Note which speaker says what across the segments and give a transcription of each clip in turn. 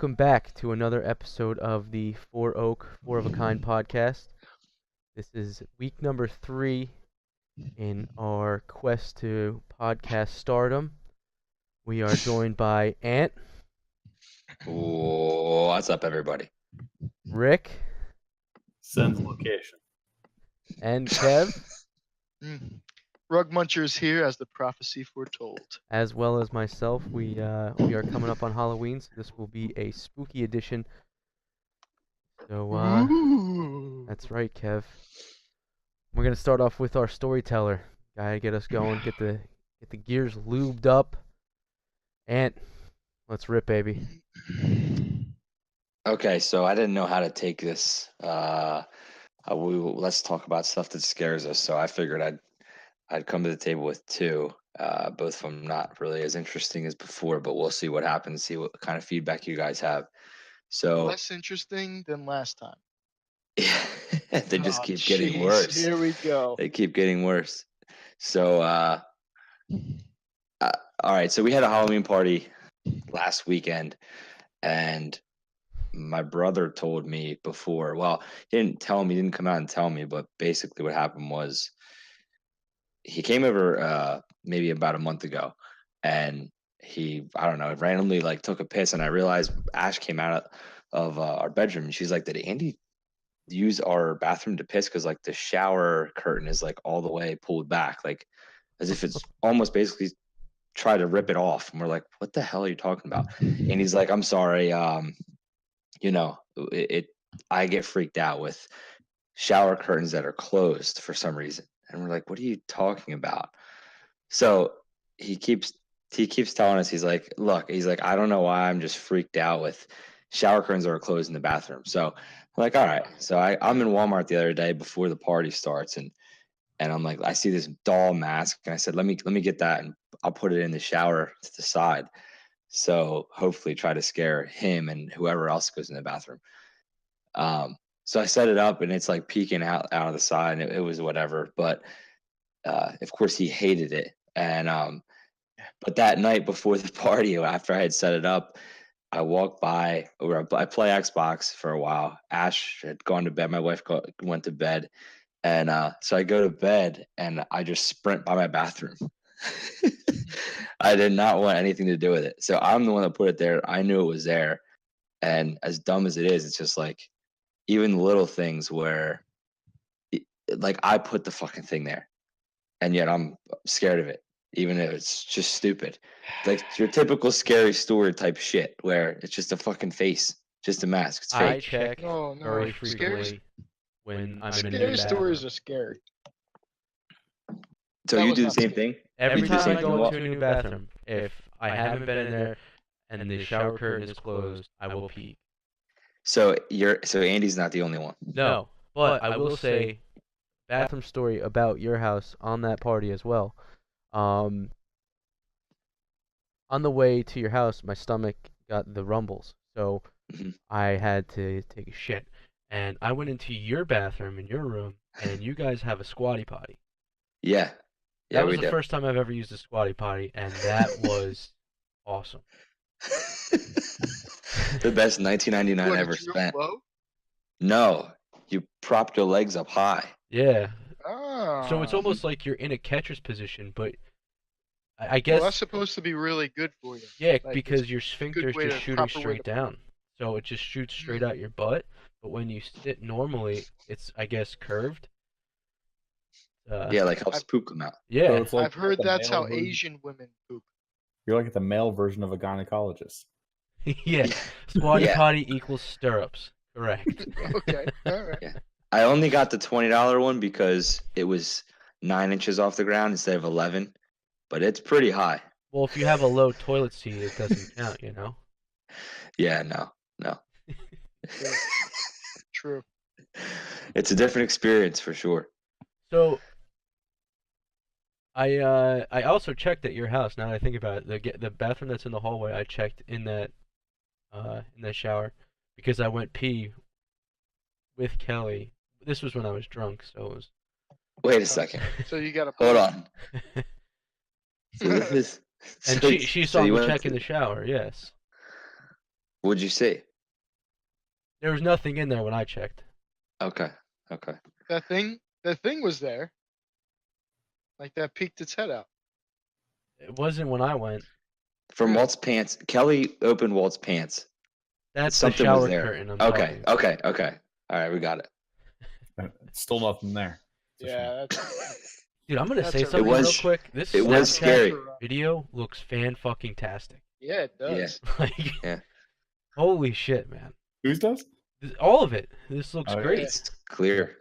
Speaker 1: Welcome back to another episode of the Four Oak, Four of a Kind podcast. This is week number 3 in our quest to podcast stardom. We are joined by Ant,
Speaker 2: What's up, everybody?
Speaker 1: Rick,
Speaker 3: Send location.
Speaker 1: and Kev,
Speaker 4: Rug Munchers here, as the prophecy foretold.
Speaker 1: as well as myself. We are coming up on Halloween, so this will be a spooky edition. So
Speaker 4: Ooh.
Speaker 1: that's right, Kev. We're gonna start off with our storyteller. Gotta get us going, get the gears lubed up. Ant, let's rip, baby.
Speaker 2: Okay, so I didn't know how to take this. Let's talk about stuff that scares us. So I figured I'd come to the table with two, both of them not really as interesting as before, but we'll see what happens, see what kind of feedback you guys have. So
Speaker 4: Less interesting than last time.
Speaker 2: they just keep
Speaker 4: Jeez,
Speaker 2: getting worse.
Speaker 4: Here we go.
Speaker 2: They keep getting worse. So, all right. So we had a Halloween party last weekend, and my brother told me before. Well, he didn't tell me. He didn't come out and tell me. But basically, what happened was he came over maybe about a month ago, and I don't know, randomly like took a piss, and I realized Ash came out of our bedroom, and she's like, "Did Andy use our bathroom to piss?" Because like the shower curtain is like all the way pulled back, like as if it's almost basically try to rip it off. And we're like, "What the hell are you talking about?" And he's like, "I'm sorry. I get freaked out with shower curtains that are closed for some reason." And we're like, "What are you talking about?" So he keeps telling us, he's like, "Look," he's like, "I don't know why I'm just freaked out with shower curtains that are closed in the bathroom." So I'm like, all right. So I'm in Walmart the other day before the party starts, and I'm like, I see this doll mask, and I said, let me get that, and I'll put it in the shower to the side. So hopefully try to scare him and whoever else goes in the bathroom. So I set it up, and it's like peeking out of the side, and it was whatever. But of course he hated it. And but that night before the party, after I had set it up, I walked by, or I play Xbox for a while. Ash had gone to bed. My wife went to bed. And so I go to bed, and I just sprint by my bathroom. I did not want anything to do with it. So I'm the one that put it there. I knew it was there. And as dumb as it is, it's just like even little things where like I put the fucking thing there, and yet I'm scared of it, even if it's just stupid. Like your typical scary story type shit where it's just a fucking face, just a mask. It's
Speaker 1: I
Speaker 2: fake.
Speaker 1: check
Speaker 4: Oh, no.
Speaker 1: very
Speaker 4: Scary,
Speaker 1: frequently when I'm in a new
Speaker 4: scary
Speaker 1: bathroom.
Speaker 4: stories are scary.
Speaker 2: So
Speaker 4: That
Speaker 2: you
Speaker 4: was
Speaker 2: do the
Speaker 4: not
Speaker 2: same
Speaker 4: scary.
Speaker 2: thing?
Speaker 1: Every
Speaker 2: You do the
Speaker 1: time
Speaker 2: same
Speaker 1: I
Speaker 2: thing,
Speaker 1: go
Speaker 2: Walt?
Speaker 1: into a new bathroom, if I haven't been in there and the shower curtain is closed, I will peek.
Speaker 2: So Andy's not the only one.
Speaker 1: No, but I will say, bathroom story about your house on that party as well. On the way to your house, my stomach got the rumbles, so
Speaker 2: Mhm.
Speaker 1: I had to take a shit. And I went into your bathroom in your room, and you guys have a squatty potty.
Speaker 2: Yeah. Yeah,
Speaker 1: That was
Speaker 2: we
Speaker 1: the
Speaker 2: do.
Speaker 1: first time I've ever used a squatty potty, and that was awesome.
Speaker 2: The best 1999
Speaker 4: What,
Speaker 2: ever
Speaker 4: it's real
Speaker 2: spent.
Speaker 4: low?
Speaker 2: No, you propped your legs up high.
Speaker 1: Yeah.
Speaker 4: Ah.
Speaker 1: So it's almost like you're in a catcher's position, but I
Speaker 4: Well,
Speaker 1: guess
Speaker 4: that's supposed to be really good for you.
Speaker 1: yeah,
Speaker 4: Like,
Speaker 1: because
Speaker 4: it's
Speaker 1: your
Speaker 4: a
Speaker 1: sphincter
Speaker 4: good
Speaker 1: is
Speaker 4: way
Speaker 1: just
Speaker 4: to
Speaker 1: shooting
Speaker 4: proper way
Speaker 1: straight
Speaker 4: to-
Speaker 1: down, so it just shoots straight out your butt. But when you sit normally, it's I guess curved.
Speaker 2: Yeah, like helps poop come out.
Speaker 1: Yeah.
Speaker 3: So it's like
Speaker 4: I've heard
Speaker 3: the
Speaker 4: that's
Speaker 3: male
Speaker 4: how
Speaker 3: version-
Speaker 4: Asian women poop.
Speaker 3: You're like the male version of a gynecologist.
Speaker 1: Yeah. Squatty
Speaker 2: Yeah.
Speaker 1: potty equals stirrups. Correct.
Speaker 4: Okay, all right.
Speaker 2: Yeah. I only got the $20 one because it was 9 inches off the ground instead of 11, but it's pretty high.
Speaker 1: Well, if you have a low toilet seat, it doesn't count, you know.
Speaker 2: Yeah, no.
Speaker 4: True.
Speaker 2: It's a different experience for sure.
Speaker 1: So I also checked at your house. Now that I think about it, the bathroom that's in the hallway, I checked in that shower because I went pee with Kelly. This was when I was drunk, so it was.
Speaker 2: Wait a second.
Speaker 4: So you got to
Speaker 2: Hold on. So this is
Speaker 1: And
Speaker 2: so-
Speaker 1: she
Speaker 2: so
Speaker 1: saw
Speaker 2: you
Speaker 1: me
Speaker 2: went
Speaker 1: check in
Speaker 2: to-
Speaker 1: the shower. Yes.
Speaker 2: What'd you see?
Speaker 1: There was nothing in there when I checked.
Speaker 2: Okay.
Speaker 4: That thing was there. Like that peeked its head out.
Speaker 1: It wasn't when I went.
Speaker 2: From
Speaker 4: Really?
Speaker 2: Walt's pants, Kelly opened Walt's pants.
Speaker 1: That's
Speaker 2: Something
Speaker 1: the
Speaker 2: was
Speaker 1: shower
Speaker 2: there.
Speaker 1: curtain I'm talking about.
Speaker 2: Okay. All right, we got it.
Speaker 3: Still nothing there. It's a shame.
Speaker 4: Yeah, that's
Speaker 1: Dude, I'm gonna
Speaker 4: That's
Speaker 1: say
Speaker 4: a-
Speaker 1: something
Speaker 2: was-
Speaker 1: real quick. This
Speaker 2: it was
Speaker 1: Snapchat
Speaker 2: scary.
Speaker 1: video looks fan-fucking-tastic.
Speaker 4: Yeah, it
Speaker 2: Yeah.
Speaker 4: does.
Speaker 1: Like,
Speaker 2: Yeah.
Speaker 1: holy shit, man.
Speaker 3: Whose does?
Speaker 1: All of it. This looks
Speaker 3: Oh, yeah.
Speaker 1: great.
Speaker 2: It's clear.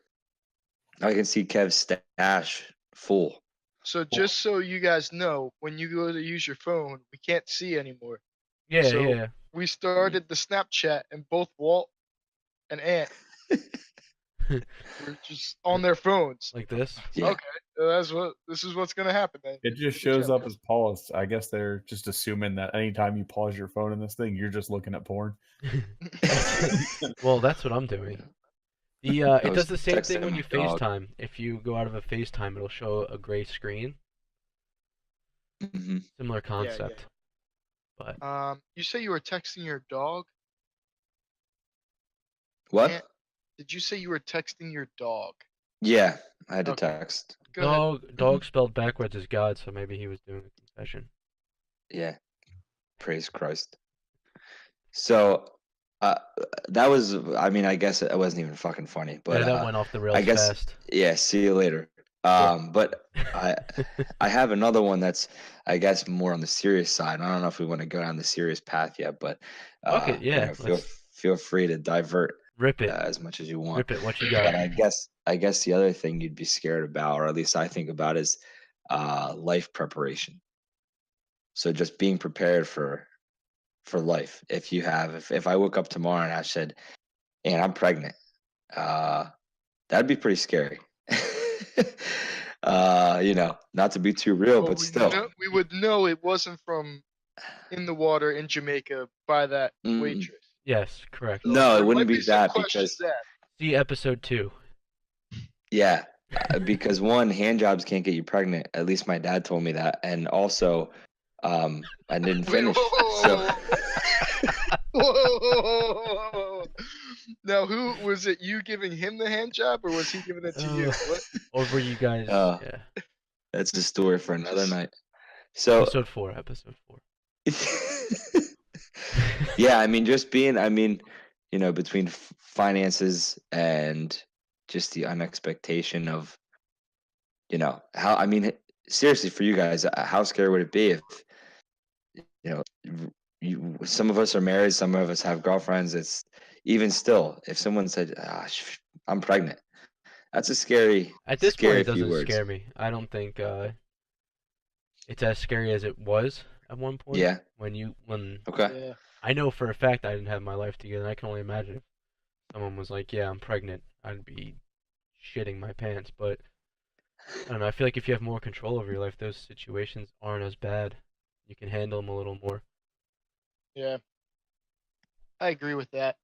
Speaker 2: I can see Kev's stash full.
Speaker 4: So just so you guys know, when you go to use your phone, we can't see anymore.
Speaker 1: Yeah,
Speaker 4: So-
Speaker 1: yeah.
Speaker 4: We started the Snapchat, and both Walt and Ant were just on their phones.
Speaker 1: Like this.
Speaker 2: Yeah.
Speaker 4: Okay, so this is what's gonna happen then.
Speaker 3: It just shows up as pause. I guess they're just assuming that anytime you pause your phone in this thing, you're just looking at porn.
Speaker 1: Well, that's what I'm doing. It
Speaker 2: was
Speaker 1: does the same thing
Speaker 2: texting
Speaker 1: when
Speaker 2: my
Speaker 1: you
Speaker 2: dog.
Speaker 1: FaceTime. If you go out of a FaceTime, it'll show a gray screen.
Speaker 2: hmm
Speaker 1: Similar concept. But
Speaker 4: You say you were texting your dog?
Speaker 2: What?
Speaker 4: Ant, did you say you were texting your dog?
Speaker 2: Yeah, I had to
Speaker 4: Okay.
Speaker 2: text.
Speaker 4: Go ahead.
Speaker 1: dog spelled backwards is God, so maybe he was doing a confession.
Speaker 2: Yeah. Praise Christ. So, that was. I mean, I guess it wasn't even fucking funny, but
Speaker 1: Yeah, that went off the rails
Speaker 2: guess-
Speaker 1: fast.
Speaker 2: yeah. See you later. But I have another one that's, I guess, more on the serious side. I don't know if we want to go down the serious path yet, but
Speaker 1: Okay, yeah,
Speaker 2: feel free to divert
Speaker 1: Rip it.
Speaker 2: as much as you want.
Speaker 1: Rip it. What you
Speaker 2: But
Speaker 1: got?
Speaker 2: I guess the other thing you'd be scared about, or at least I think about, is life preparation. So just being prepared for life. If I woke up tomorrow and I said, "And I'm pregnant," that'd be pretty scary. Not to be too real,
Speaker 4: Well,
Speaker 2: but still.
Speaker 4: we would know it wasn't from in the water in Jamaica by that
Speaker 2: Mm.
Speaker 4: waitress.
Speaker 1: Yes, correct.
Speaker 2: No, it
Speaker 4: There
Speaker 2: wouldn't
Speaker 4: might
Speaker 2: be
Speaker 4: some
Speaker 2: that
Speaker 4: questions
Speaker 2: because
Speaker 4: there.
Speaker 1: See episode 2.
Speaker 2: yeah, because one, hand jobs can't get you pregnant. At least my dad told me that, and also, I didn't
Speaker 4: Wait,
Speaker 2: finish.
Speaker 4: whoa,
Speaker 2: So
Speaker 4: Whoa. Now, who was it? You giving him the hand job, or was he giving it to you? What?
Speaker 1: Or were you guys? Yeah.
Speaker 2: that's a story for another night. So
Speaker 1: Episode 4. Episode 4.
Speaker 2: yeah, I mean, between finances and just the unexpectation of, how, I mean, seriously, for you guys, how scary would it be if, some of us are married, some of us have girlfriends. It's even still, if someone said, I'm pregnant, that's a scary,
Speaker 1: At this point,
Speaker 2: scary
Speaker 1: it
Speaker 2: few
Speaker 1: doesn't
Speaker 2: words.
Speaker 1: scare me. I don't think it's as scary as it was at one point.
Speaker 2: Yeah.
Speaker 1: When
Speaker 2: Okay.
Speaker 4: Yeah.
Speaker 1: I know for a fact I didn't have my life together. I can only imagine if someone was like, "Yeah, I'm pregnant," I'd be shitting my pants. But I don't know. I feel like if you have more control over your life, those situations aren't as bad. You can handle them a little more.
Speaker 4: Yeah. I agree with that.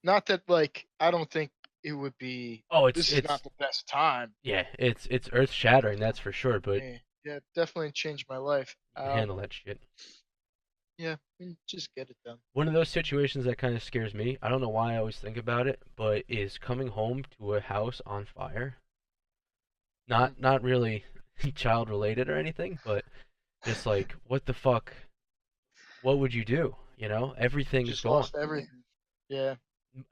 Speaker 4: Not that, like, I don't think it would be.
Speaker 1: Oh,
Speaker 4: This is not the best time.
Speaker 1: yeah, it's earth shattering, that's for sure. But
Speaker 4: Yeah, definitely changed my life.
Speaker 1: you can handle that shit.
Speaker 4: Yeah, just get it done.
Speaker 1: One of those situations that kind of scares me, I don't know why I always think about it, but is coming home to a house on fire. Not really child related or anything, but just like, what the fuck? What would you do? Everything is
Speaker 4: Just
Speaker 1: gone.
Speaker 4: lost everything. Yeah.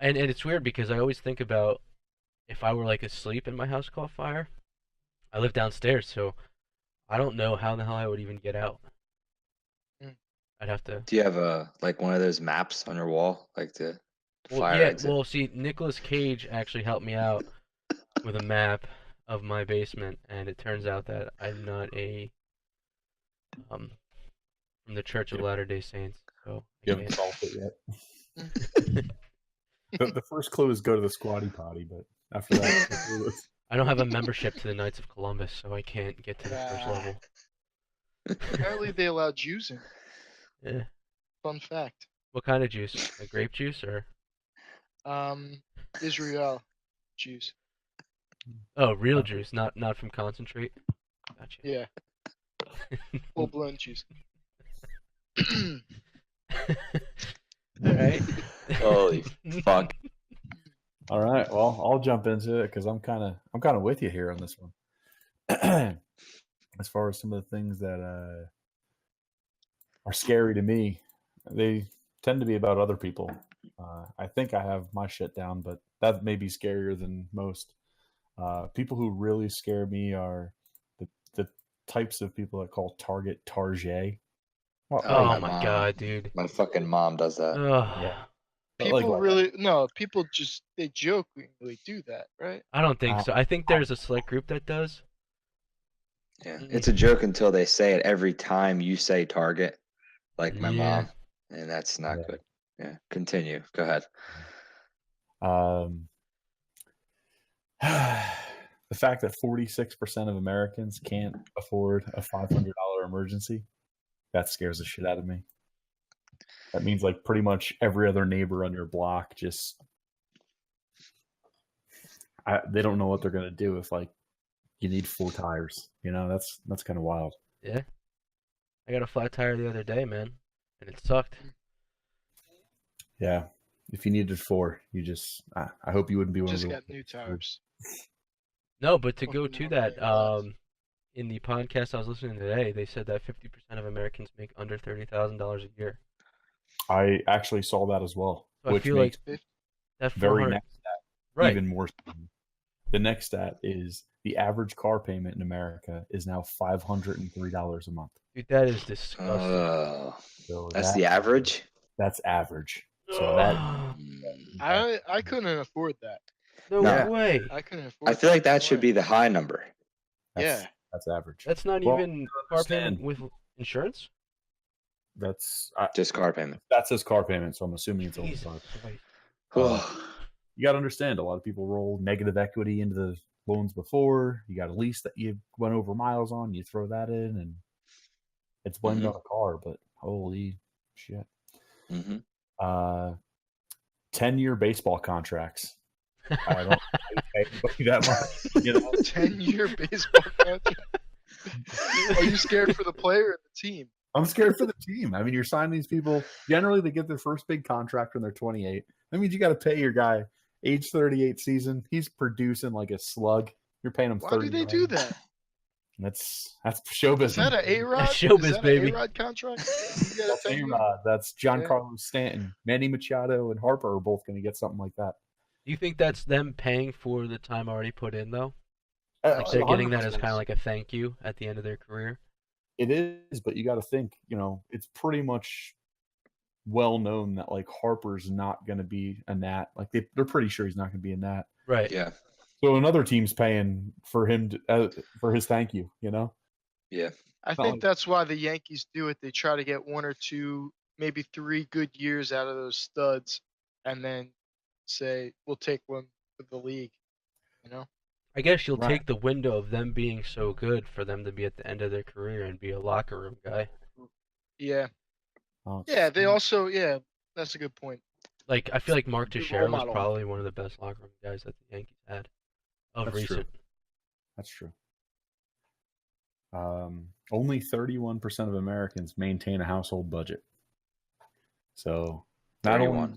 Speaker 1: And it's weird because I always think about if I were like asleep and my house caught fire. I live downstairs, so I don't know how the hell I would even get out.
Speaker 4: Mm.
Speaker 1: I'd have to.
Speaker 2: Do you have one of those maps on your wall, like the
Speaker 1: Well,
Speaker 2: fire exit?
Speaker 1: well, see, Nicolas Cage actually helped me out with a map of my basement, and it turns out that I'm not from the Church of Latter-day Saints, so I
Speaker 3: You haven't
Speaker 1: can't.
Speaker 3: solved it yet. The first clue is go to the squatty potty, but after that,
Speaker 1: I don't have a membership to the Knights of Columbus, so I can't get to the first
Speaker 4: Ah.
Speaker 1: level.
Speaker 4: Apparently they allow Jews in.
Speaker 1: Yeah.
Speaker 4: Fun fact.
Speaker 1: What kind of juice? Like grape juice or?
Speaker 4: Israel Jews.
Speaker 1: Oh, real juice, not from concentrate. Gotcha.
Speaker 4: Yeah. Full blown Jews.
Speaker 1: All right.
Speaker 2: Holy fuck.
Speaker 3: All right. Well, I'll jump into it because I'm kind of with you here on this one. As far as some of the things that are scary to me, they tend to be about other people. I think I have my shit down, but that may be scarier than most. People who really scare me are the types of people that call Target Target.
Speaker 1: Oh
Speaker 2: my
Speaker 1: my
Speaker 2: mom.
Speaker 1: God, dude.
Speaker 2: My fucking mom does that.
Speaker 1: Ugh.
Speaker 3: Yeah.
Speaker 4: People really people just they jokingly do that, right?
Speaker 1: I don't think so. I think there's a select group that does.
Speaker 2: Yeah, it's a joke until they say it every time you say Target, like my
Speaker 1: Yeah.
Speaker 2: mom, and that's not good. Yeah, continue. Go ahead.
Speaker 3: The fact that 46% of Americans can't afford a $500 emergency, that scares the shit out of me. That means like pretty much every other neighbor on your block just they don't know what they're gonna do if like you need 4 tires. You know, that's kind of wild.
Speaker 1: Yeah. I got a flat tire the other day, man, and it sucked.
Speaker 3: Yeah, if you needed 4, you just I hope you wouldn't be one
Speaker 4: Just
Speaker 3: of
Speaker 4: got
Speaker 3: those.
Speaker 4: new tires.
Speaker 1: No, but to go
Speaker 4: Fucking
Speaker 1: to
Speaker 4: $1
Speaker 1: that,
Speaker 4: million.
Speaker 1: in the podcast I was listening to today, they said that 50% of Americans make under $30,000 a year.
Speaker 3: I actually saw that as well,
Speaker 1: So I
Speaker 3: which
Speaker 1: feel
Speaker 3: makes
Speaker 1: like that
Speaker 3: very
Speaker 1: 400,
Speaker 3: next stat
Speaker 1: right?
Speaker 3: even more. The next stat is the average car payment in America is now $503 a month.
Speaker 1: Dude, that is disgusting.
Speaker 3: So
Speaker 2: That's the average.
Speaker 3: That's average. So that
Speaker 4: I couldn't afford that.
Speaker 1: No
Speaker 2: No.
Speaker 1: way.
Speaker 4: I couldn't afford
Speaker 2: I feel like that
Speaker 4: No
Speaker 2: should
Speaker 4: way.
Speaker 2: be the high number.
Speaker 3: that's,
Speaker 4: Yeah.
Speaker 3: that's average.
Speaker 1: That's not
Speaker 3: Well,
Speaker 1: even car payment
Speaker 3: understand.
Speaker 1: with insurance.
Speaker 3: That's
Speaker 2: Just car payment.
Speaker 3: that says car payment, so I'm assuming it's only
Speaker 1: Jesus
Speaker 3: car.
Speaker 1: Christ.
Speaker 3: You got to understand, a lot of people roll negative equity into the loans before. You got a lease that you went over miles on. You throw that in, and it's blamed on the car. But holy shit! 10-year baseball contracts. I don't pay anybody that much. You know,
Speaker 4: 10-year baseball contract. Are you scared for the player or the team?
Speaker 3: I'm scared for the team. I mean, you're signing these people. Generally, they get their first big contract when they're 28. That means you got to pay your guy age 38 season. He's producing like a slug. You're paying him
Speaker 4: Why
Speaker 3: 30.
Speaker 4: do they do that?
Speaker 3: That's show business.
Speaker 4: Is that an A-Rod?
Speaker 1: That's showbiz,
Speaker 4: Is that
Speaker 1: baby.
Speaker 4: an A-Rod contract? You get a
Speaker 3: That's
Speaker 4: 10-year?
Speaker 3: A-Rod. That's Giancarlo Stanton. Manny Machado and Harper are both going to get something like that.
Speaker 1: Do you think that's them paying for the time already put in, though? Like they're getting that as kind of like a thank you at the end of their career?
Speaker 3: It is, but you got to think, it's pretty much well known that like Harper's not going to be a Nat. Like they're pretty sure he's not going to be a Nat.
Speaker 1: Right.
Speaker 2: Yeah.
Speaker 3: So another team's paying for him for his thank you.
Speaker 2: Yeah.
Speaker 4: I think that's why the Yankees do it. They try to get 1 or 2, maybe 3 good years out of those studs, and then say we'll take one for the league.
Speaker 1: I guess you'll
Speaker 3: Right.
Speaker 1: take the window of them being so good for them to be at the end of their career and be a locker room guy.
Speaker 4: Yeah.
Speaker 3: Oh,
Speaker 4: Yeah. They also. Yeah. That's a good point.
Speaker 1: Like I feel like Mark
Speaker 4: Good
Speaker 1: Teixeira
Speaker 4: role
Speaker 1: was
Speaker 4: model.
Speaker 1: probably one of the best locker room guys that the Yankees had of
Speaker 3: That's
Speaker 1: recent.
Speaker 3: true. That's true. Only 31% of Americans maintain a household budget. So not
Speaker 2: 31.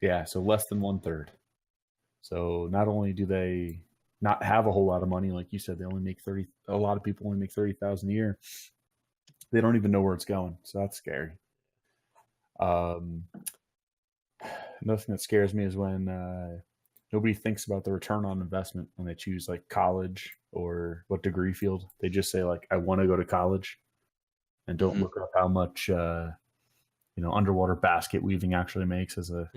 Speaker 3: only, so less than 1/3. So not only do they not have a whole lot of money, like you said, they only make 30. A lot of people only make 30,000 a year. They don't even know where it's going. So that's scary. Another thing that scares me is when nobody thinks about the return on investment when they choose like college or what degree field. They just say like, I want to go to college, and don't look up how much underwater basket weaving actually makes as a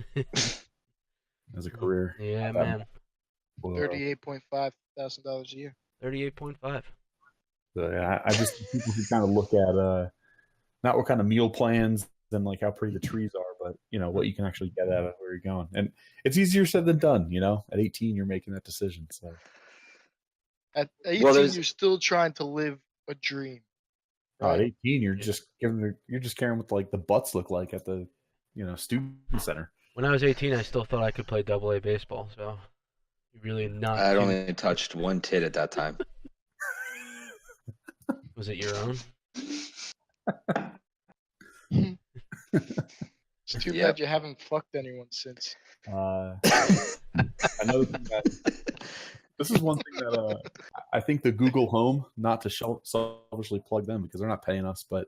Speaker 3: career.
Speaker 1: Yeah, man.
Speaker 4: $38,500 a year.
Speaker 1: 38.5.
Speaker 3: So yeah, I just people who kind of look at not what kind of meal plans and like how pretty the trees are, but what you can actually get out of where you're going. And it's easier said than done. At 18, you're making that decision. So
Speaker 4: At 18, you're still trying to live a dream.
Speaker 3: Right? At 18, you're just caring what like the butts look like at the student center.
Speaker 1: When I was 18, I still thought I could play AA baseball. So you really not.
Speaker 2: I had only touched one tit at that time.
Speaker 1: Was it your own?
Speaker 4: It's too
Speaker 2: Yep.
Speaker 4: bad you haven't fucked anyone since.
Speaker 3: Another thing this is one thing that I think the Google Home, not to selfishly plug them because they're not paying us, but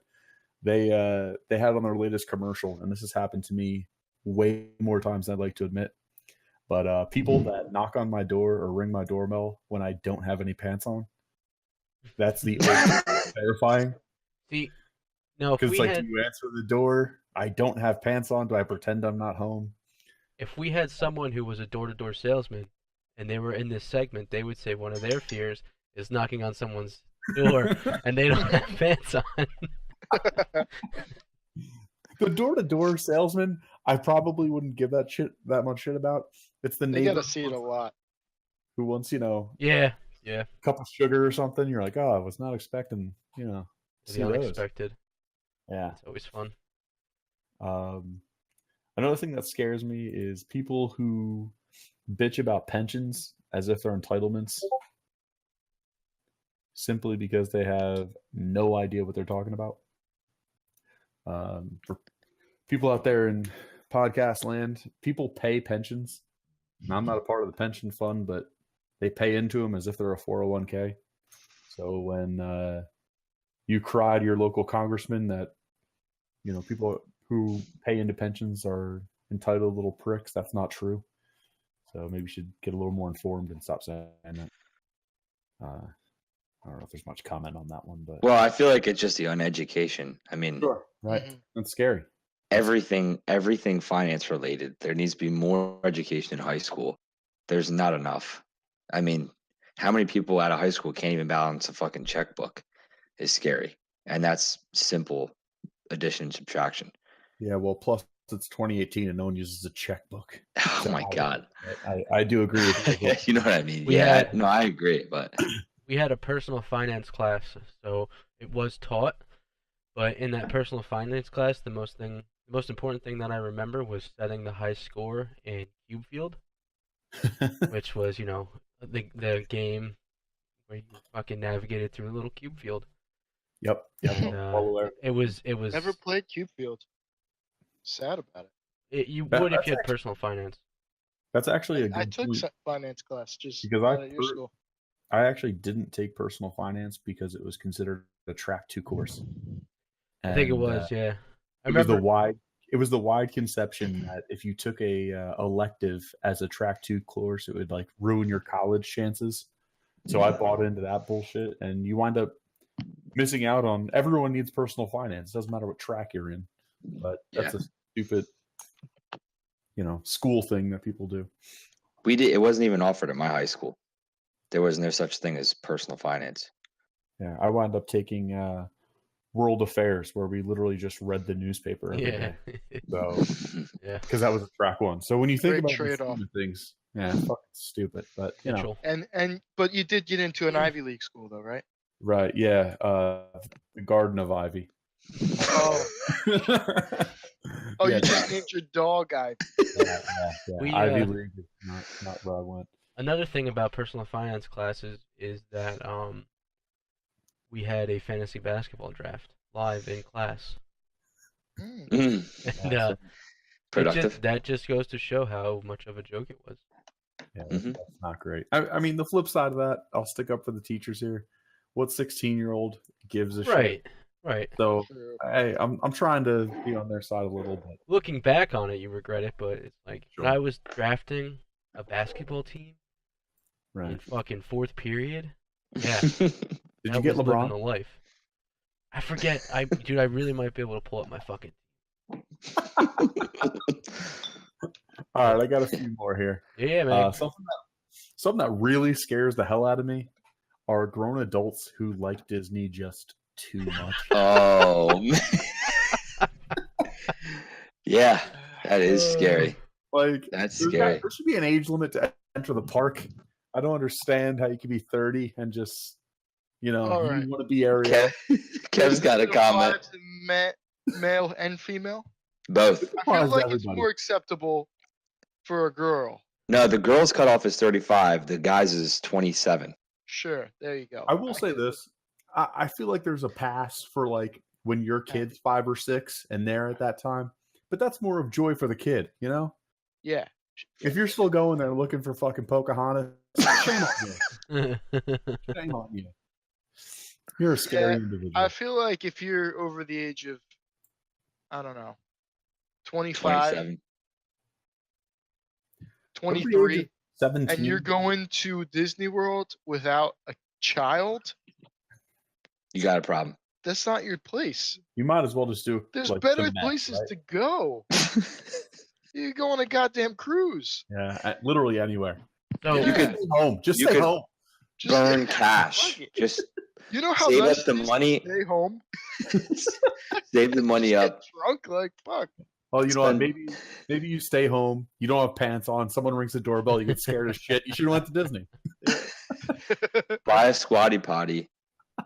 Speaker 3: they had on their latest commercial, and this has happened to me way more times than I'd like to admit. But people that knock on my door or ring my doorbell when I don't have any pants on, that's the terrifying.
Speaker 1: See, no, if
Speaker 3: Because
Speaker 1: we
Speaker 3: it's like,
Speaker 1: had
Speaker 3: do you answer the door? I don't have pants on. Do I pretend I'm not home?
Speaker 1: if we had someone who was a door-to-door salesman and they were in this segment, they would say one of their fears is knocking on someone's door and they don't have pants on.
Speaker 3: The door-to-door salesman, I probably wouldn't give that much shit about. It's the
Speaker 4: They
Speaker 3: neighbor
Speaker 4: gotta see it a lot.
Speaker 3: who wants,
Speaker 1: Yeah,
Speaker 3: a cup of sugar or something. You're like, oh, I was not expecting,
Speaker 1: the
Speaker 3: see those.
Speaker 1: unexpected.
Speaker 3: Yeah.
Speaker 1: It's always fun.
Speaker 3: Another thing that scares me is people who bitch about pensions as if they're entitlements simply because they have no idea what they're talking about. For people out there in podcast land, people pay pensions. Now, I'm not a part of the pension fund, but they pay into them as if they're a 401k. So when you cry to your local congressman that people who pay into pensions are entitled little pricks, that's not true. So maybe you should get a little more informed and stop saying that. I don't know if there's much comment on that one, but
Speaker 2: Well, I feel like it's just the uneducation. I mean,
Speaker 3: sure, right? That's scary.
Speaker 2: everything finance related. There needs to be more education in high school. There's not enough. I mean, how many people out of high school can't even balance a fucking checkbook? Is scary, and that's simple addition and subtraction.
Speaker 3: Yeah, well, plus it's 2018 and no one uses a checkbook.
Speaker 2: Oh
Speaker 3: So
Speaker 2: my god!
Speaker 3: I do agree with you.
Speaker 2: You know what I mean?
Speaker 1: We
Speaker 2: Yeah,
Speaker 1: had-
Speaker 2: no, I agree. But
Speaker 1: We had a personal finance class, so it was taught. But in that personal finance class, the most important thing that I remember was setting the high score in Cube Field, which was the game where you fucking navigated through a little cube field.
Speaker 3: Yep.
Speaker 1: And,
Speaker 3: Well aware.
Speaker 1: it was
Speaker 4: Never played Cube Field. Sad about it.
Speaker 1: you
Speaker 3: That-
Speaker 1: would if
Speaker 3: that's
Speaker 1: you had
Speaker 3: actually-
Speaker 1: personal finance.
Speaker 3: That's actually a good
Speaker 4: I took
Speaker 3: point.
Speaker 4: finance class just
Speaker 3: Because
Speaker 4: out at your school.
Speaker 3: I actually didn't take personal finance because it was considered a track 2 course.
Speaker 1: I think it
Speaker 3: And,
Speaker 1: was, yeah. I
Speaker 3: it was
Speaker 1: remember.
Speaker 3: it was the wide conception that if you took a elective as a track 2 course, it would like ruin your college chances. So I bought into that bullshit, and you wind up missing out on. Everyone needs personal finance. It doesn't matter what track you're in, but that's a stupid, school thing that people do.
Speaker 2: it wasn't even offered at my high school. There was no such thing as personal finance.
Speaker 3: Yeah, I wound up taking World Affairs, where we literally just read the newspaper every
Speaker 1: Yeah.
Speaker 3: day. So,
Speaker 1: Yeah.
Speaker 3: because that was a track 1. So when you think
Speaker 4: Great
Speaker 3: about these
Speaker 4: trade-off.
Speaker 3: stupid things, yeah, it's fucking stupid. But
Speaker 1: Mitchell.
Speaker 4: But you did get into an Ivy League school though, right?
Speaker 3: right? Yeah, the Garden of Ivy.
Speaker 4: Oh, oh,
Speaker 3: Yeah,
Speaker 4: you just named your dog Ivy.
Speaker 3: yeah.
Speaker 1: We,
Speaker 3: Ivy League is not where I went.
Speaker 1: Another thing about personal finance classes is that we had a fantasy basketball draft live in class. And
Speaker 2: Productive.
Speaker 1: that just goes to show how much of a joke it was.
Speaker 3: Yeah, that's not great. I mean, the flip side of that, I'll stick up for the teachers here. What 16-year-old gives a shit?
Speaker 1: Right.
Speaker 3: So,
Speaker 4: True.
Speaker 3: hey, I'm trying to be on their side a little bit.
Speaker 1: Looking back on it, you regret it, but it's like
Speaker 3: Sure.
Speaker 1: when I was drafting a basketball team in
Speaker 3: Right?
Speaker 1: fucking fourth period. Yeah.
Speaker 3: Did
Speaker 1: I
Speaker 3: you get
Speaker 1: was living
Speaker 3: LeBron?
Speaker 1: the life. I forget. I really might be able to pull up my fucking.
Speaker 3: All right, I got a few more here.
Speaker 1: Yeah, man.
Speaker 3: Something that really scares the hell out of me are grown adults who like Disney just too much.
Speaker 2: Oh man. Yeah, that is scary.
Speaker 3: Like
Speaker 2: That's
Speaker 3: there's
Speaker 2: scary.
Speaker 3: there should be an age limit to enter the park. I don't understand how you can be 30 and just
Speaker 4: All right.
Speaker 3: you want to be Ariel.
Speaker 2: Kev's got a
Speaker 4: It
Speaker 2: comment.
Speaker 4: applies to male and female.
Speaker 2: Both.
Speaker 4: I feel
Speaker 3: Applies to
Speaker 4: like it's
Speaker 3: everybody.
Speaker 4: more acceptable for a girl.
Speaker 2: No, the girls' cutoff is 35. The guys is 27.
Speaker 4: Sure, there you go.
Speaker 3: I will say this. I feel like there's a pass for like when your kid's 5 or 6 and they're at that time. but that's more of joy for the kid, you know?
Speaker 4: Yeah.
Speaker 3: If you're still going there looking for fucking Pocahontas, shame on you. Shame on you. You're a scary individual.
Speaker 4: I feel like if you're over the age of, I don't know, 25,
Speaker 2: 27.
Speaker 4: 23,
Speaker 3: 17.
Speaker 4: and you're going to Disney World without a child,
Speaker 2: You got a problem.
Speaker 4: that's not your place.
Speaker 3: You might as well just do
Speaker 4: There's
Speaker 3: like
Speaker 4: better
Speaker 3: the Met,
Speaker 4: places
Speaker 3: right?
Speaker 4: to go. You go on a goddamn cruise.
Speaker 3: Yeah, literally anywhere.
Speaker 1: So
Speaker 2: You could
Speaker 3: Stay home. Just
Speaker 2: you
Speaker 3: stay
Speaker 2: could-
Speaker 3: home.
Speaker 4: Just
Speaker 2: burn cash.
Speaker 4: fuck it.
Speaker 2: Just
Speaker 4: You know how
Speaker 2: save
Speaker 4: nice
Speaker 2: up the
Speaker 4: it is to
Speaker 2: money.
Speaker 4: stay home.
Speaker 2: Save the money
Speaker 4: Just
Speaker 2: up.
Speaker 4: Get drunk like fuck.
Speaker 3: Well, you know what?
Speaker 2: Spend-
Speaker 3: Maybe you stay home. You don't have pants on. Someone rings the doorbell. You get scared as shit. You should have went to Disney.
Speaker 2: Buy a squatty potty,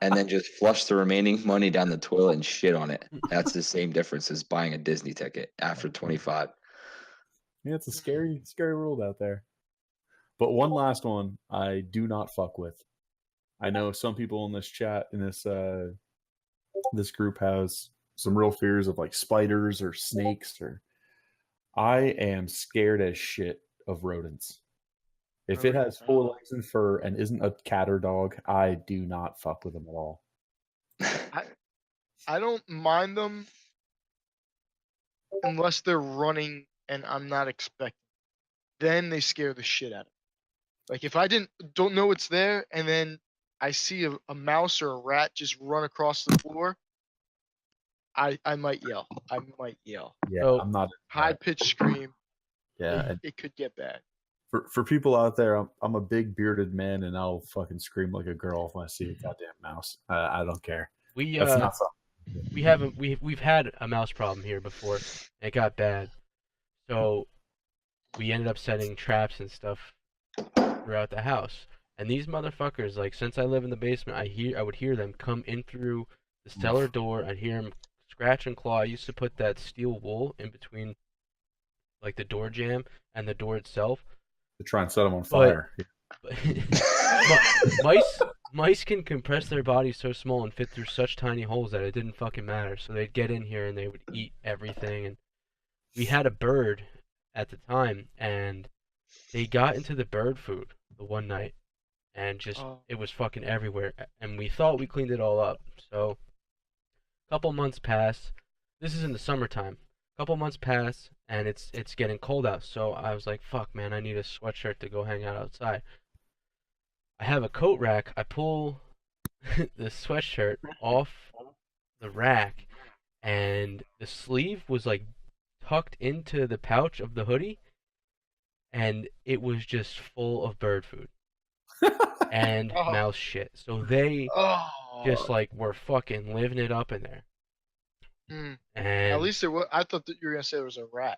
Speaker 2: and then just flush the remaining money down the toilet and shit on it. That's the same difference as buying a Disney ticket after 25.
Speaker 3: Yeah, it's a scary world out there. But one last one I do not fuck with. I know some people in this chat, in this group, has some real fears of like spiders or snakes. Or I am scared as shit of rodents. If it has 4 legs and fur and isn't a cat or dog, I do not fuck with them at all.
Speaker 4: I don't mind them unless they're running and I'm not expecting. Then they scare the shit out of me. Like if I don't know it's there and then I see a mouse or a rat just run across the floor, I might yell.
Speaker 3: Yeah,
Speaker 1: So-
Speaker 3: I'm not.
Speaker 4: High pitched scream.
Speaker 3: Yeah,
Speaker 4: It could get bad.
Speaker 3: for people out there, I'm a big bearded man, and I'll fucking scream like a girl if I see a goddamn mouse. I don't care.
Speaker 1: we
Speaker 3: That's not something.
Speaker 1: we've had a mouse problem here before. It got bad, so we ended up setting traps and stuff throughout the house. And these motherfuckers, like, since I live in the basement, I would hear them come in through the cellar door. I'd hear them scratch and claw. I used to put that steel wool in between, like, the door jamb and the door itself.
Speaker 3: To try and set them on fire.
Speaker 1: But mice can compress their bodies so small and fit through such tiny holes that it didn't fucking matter. So they'd get in here and they would eat everything. And we had a bird at the time, and they got into the bird food the one night, and just it was fucking everywhere. And we thought we cleaned it all up. So a couple months pass. This is in the summertime. A couple months pass, and it's getting cold out. So I was like, fuck, man, I need a sweatshirt to go hang out outside. I have a coat rack. I pull the sweatshirt off the rack, and the sleeve was like tucked into the pouch of the hoodie, and it was just full of bird food and mouse shit. So they just like were fucking living it up in there.
Speaker 4: Mm.
Speaker 1: And
Speaker 4: At least there was. I thought that you were gonna say there was a rat.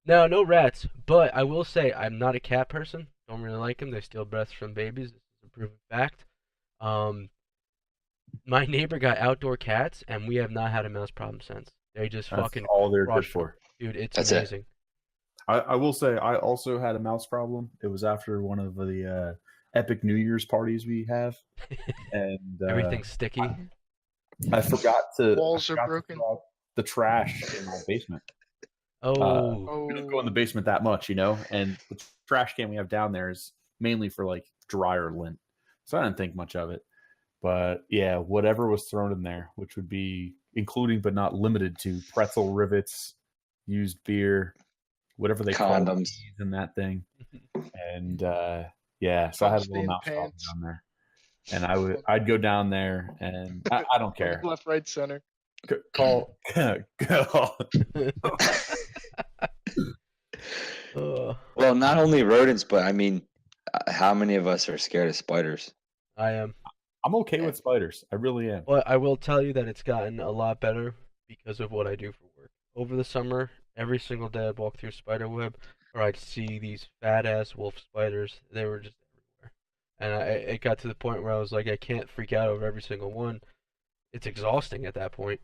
Speaker 1: no rats. But I will say I'm not a cat person. Don't really like them. They steal breaths from babies. This is a proven fact. My neighbor got outdoor cats, and we have not had a mouse problem since. They just
Speaker 3: That's
Speaker 1: fucking
Speaker 3: all they're good
Speaker 1: crush 'em.
Speaker 3: for.
Speaker 1: Dude, it's
Speaker 2: That's it.
Speaker 1: amazing.
Speaker 3: I will say I also had a mouse problem. It was after one of the epic New Year's parties we have, and
Speaker 1: Everything's sticky.
Speaker 3: I forgot to.
Speaker 4: Walls
Speaker 3: I
Speaker 4: are
Speaker 3: forgot to
Speaker 4: broken.
Speaker 3: throw out the trash in my basement.
Speaker 1: Oh,
Speaker 3: We don't go in the basement that much, you know, and the trash can we have down there is mainly for like dryer lint, so I didn't think much of it. But yeah, whatever was thrown in there, which would be including but not limited to pretzel rivets, used beer, whatever they call
Speaker 2: Condoms.
Speaker 3: these in that thing, and yeah, so I had a little
Speaker 4: Stained
Speaker 3: mouse problem
Speaker 4: pants.
Speaker 3: down there, and I'd go down there, and I don't care.
Speaker 4: Left, right, center.
Speaker 3: Call.
Speaker 2: Well, not only rodents, but I mean, how many of us are scared of spiders?
Speaker 1: I am.
Speaker 3: I'm okay with spiders. I really am.
Speaker 1: Well, I will tell you that it's gotten a lot better because of what I do for work. Over the summer, every single day I'd walk through a spider web, or I'd see these fat ass wolf spiders. They were just everywhere, and it got to the point where I was like, I can't freak out over every single one. It's exhausting at that point.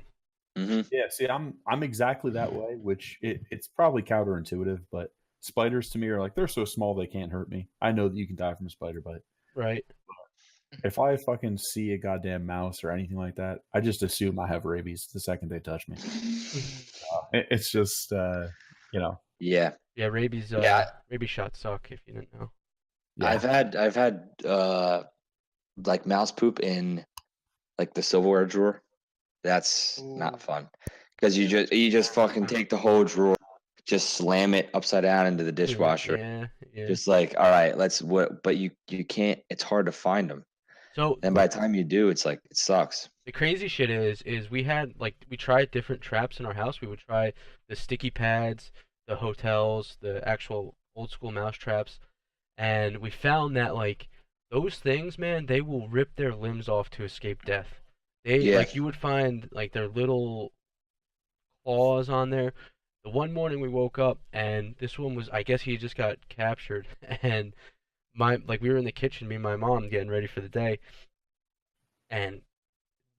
Speaker 2: Hmm.
Speaker 3: Yeah, see, I'm exactly that way, which it's probably counterintuitive, but spiders to me are like they're so small they can't hurt me. I know that you can die from a spider bite.
Speaker 1: Right.
Speaker 3: if I fucking see a goddamn mouse or anything like that, I just assume I have rabies the second they touch me. It's just, you know,
Speaker 2: Yeah.
Speaker 1: Yeah, rabies.
Speaker 2: Yeah.
Speaker 1: Rabies shots suck. If you didn't know.
Speaker 3: yeah.
Speaker 2: I've had like mouse poop in like the silverware drawer. That's not
Speaker 4: Ooh.
Speaker 2: fun because
Speaker 4: Yeah, that's
Speaker 2: you just fucking take the whole drawer, just slam it upside down into the dishwasher.
Speaker 1: Yeah, yeah.
Speaker 2: Just like, all right, let's what, but you can't. It's hard to find them.
Speaker 1: So
Speaker 2: And by the time you do, it's like it sucks.
Speaker 1: the crazy shit is we had like we tried different traps in our house. We would try the sticky pads, the hotels, the actual old school mouse traps, and we found that like those things, man, they will rip their limbs off to escape death. They
Speaker 2: Yeah.
Speaker 1: like you would find like their little claws on there. The one morning we woke up and this one was, I guess he just got captured, and we were in the kitchen, me and my mom getting ready for the day, and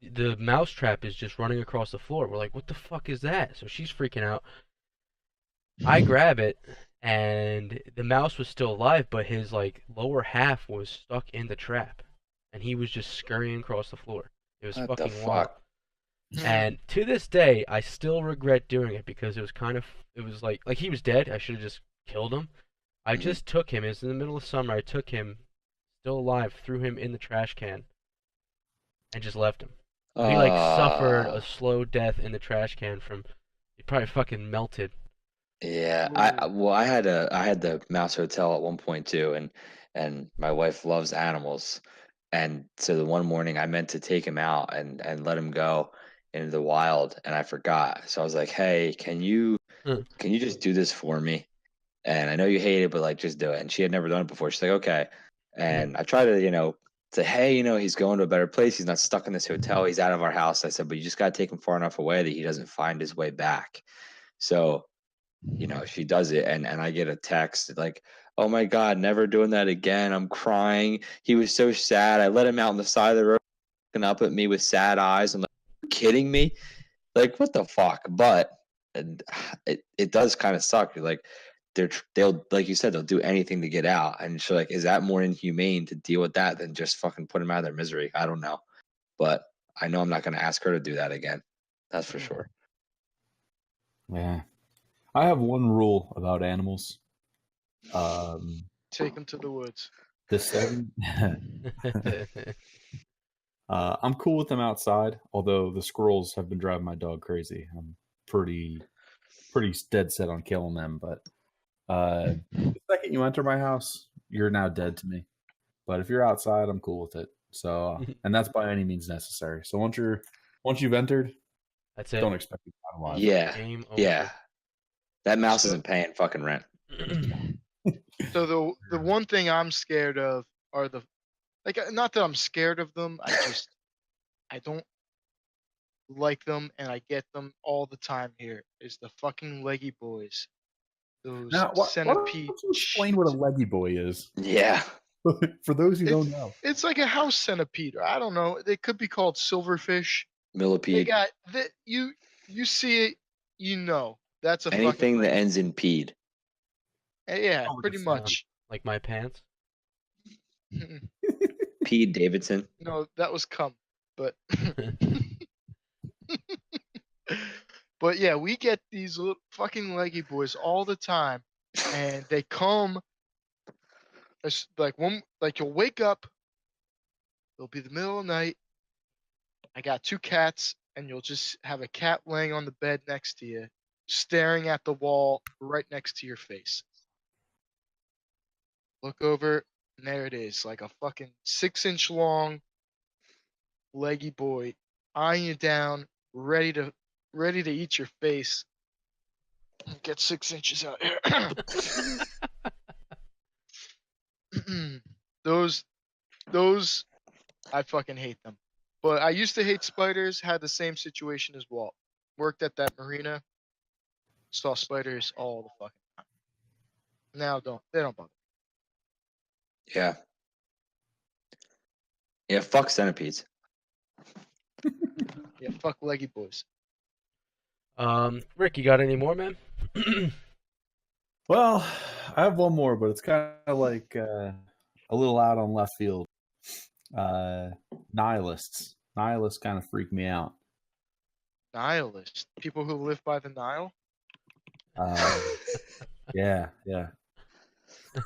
Speaker 1: the mouse trap is just running across the floor. We're like, what the fuck is that? So she's freaking out. I grab it, and the mouse was still alive, but his like lower half was stuck in the trap, and he was just scurrying across the floor. It was
Speaker 2: What the
Speaker 1: fucking wild.
Speaker 2: fuck?
Speaker 1: And to this day, I still regret doing it because it was kind of, it was like he was dead. I should have just killed him. I
Speaker 2: Mhm.
Speaker 1: just took him. It was in the middle of summer. I took him, still alive, threw him in the trash can, and just left him. He like suffered a slow death in the trash can from, he probably fucking melted.
Speaker 2: Yeah,
Speaker 4: Ooh.
Speaker 2: I had the mouse hotel at one point too, and my wife loves animals, and so the one morning I meant to take him out and let him go into the wild, and I forgot. So I was like, "Hey, can you just do this for me? And I know you hate it, but like just do it." And she had never done it before. She's like, "Okay," and I try to say, "Hey, he's going to a better place. He's not stuck in this hotel. He's out of our house." I said, "But you just got to take him far enough away that he doesn't find his way back." So she does it, and I get a text like, "Oh my God, never doing that again. I'm crying. He was so sad. I let him out on the side of the road, looking up at me with sad eyes. I'm like, "You kidding me? Like, what the fuck?" But and it does kind of suck. You're like, they'll like you said, they'll do anything to get out, and she's like, is that more inhumane to deal with that than just fucking put them out of their misery? I don't know, but I know I'm not going to ask her to do that again. That's for sure.
Speaker 3: Yeah. I have one rule about animals.
Speaker 4: Take them to the woods.
Speaker 3: The seven. I'm cool with them outside, although the squirrels have been driving my dog crazy. I'm pretty dead set on killing them, but the second you enter my house, you're now dead to me. But if you're outside, I'm cool with it. So, and that's by any means necessary. So once you've entered,
Speaker 1: That's it.
Speaker 3: don't expect to come alive.
Speaker 2: Yeah,
Speaker 1: Game over.
Speaker 2: yeah. That mouse
Speaker 4: So-
Speaker 2: isn't paying fucking rent.
Speaker 4: So the one thing I'm scared of are the, like, not that I'm scared of them. I don't like them, and I get them all the time here. Is the fucking leggy boys. Those
Speaker 3: Now, why
Speaker 4: centipede.
Speaker 3: don't you explain what a leggy boy is?
Speaker 2: Yeah,
Speaker 3: For those who
Speaker 4: It-
Speaker 3: don't know.
Speaker 4: It's like a house centipede, or I don't know. They could be called silverfish. They
Speaker 2: millipede.
Speaker 4: got that. You see it, that's a
Speaker 2: Anything
Speaker 4: fucking
Speaker 2: that
Speaker 4: leggy.
Speaker 2: ends in peed.
Speaker 4: Yeah,
Speaker 3: Oh,
Speaker 4: pretty
Speaker 3: yes,
Speaker 4: much.
Speaker 1: Like my pants.
Speaker 2: Pete Davidson.
Speaker 4: No, that was cum, but but yeah, we get these little fucking leggy boys all the time, and they come as like you'll wake up, it'll be the middle of the night. I got two cats, and you'll just have a cat laying on the bed next to you, staring at the wall right next to your face. Look over, and there it is, like a fucking 6-inch long leggy boy eyeing you down, ready to eat your face. Get 6 inches out here. those I fucking hate them. But I used to hate spiders, had the same situation as Walt. Worked at that marina, saw spiders all the fucking time. Now they don't bother.
Speaker 2: Yeah. Yeah, fuck centipedes.
Speaker 4: Yeah, fuck leggy boys.
Speaker 1: Rick, you got any more, man?
Speaker 3: Well, I have one more, but it's kind of like a little out on left field. Nihilists. Nihilists kind of freak me out.
Speaker 4: Nihilist. People who live by the Nile.
Speaker 3: Yeah.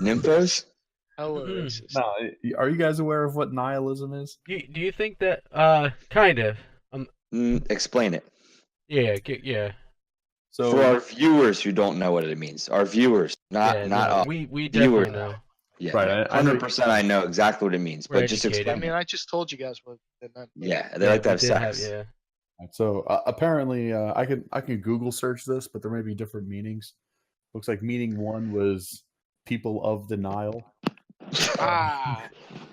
Speaker 2: Nymphos?
Speaker 4: Hella racist.
Speaker 3: No, are you guys aware of what nihilism is?
Speaker 1: Do you think that kind of
Speaker 2: Explain it.
Speaker 1: yeah.
Speaker 3: So
Speaker 2: For our viewers who don't know what it means, our viewers, not
Speaker 1: Yeah,
Speaker 2: not
Speaker 1: no,
Speaker 2: us.
Speaker 1: we
Speaker 2: viewers.
Speaker 1: definitely know.
Speaker 2: Yeah,
Speaker 3: right. I know
Speaker 2: 100%. I know exactly what it means,
Speaker 1: We're
Speaker 2: but just
Speaker 1: educated.
Speaker 4: I
Speaker 2: explain.
Speaker 4: mean, I just told you guys what it meant.
Speaker 2: Yeah, they like to
Speaker 1: we
Speaker 2: have
Speaker 1: did
Speaker 2: sex.
Speaker 1: yeah.
Speaker 3: So apparently, I can Google search this, but there may be different meanings. Looks like meaning one was people of the Nile.
Speaker 4: Ah,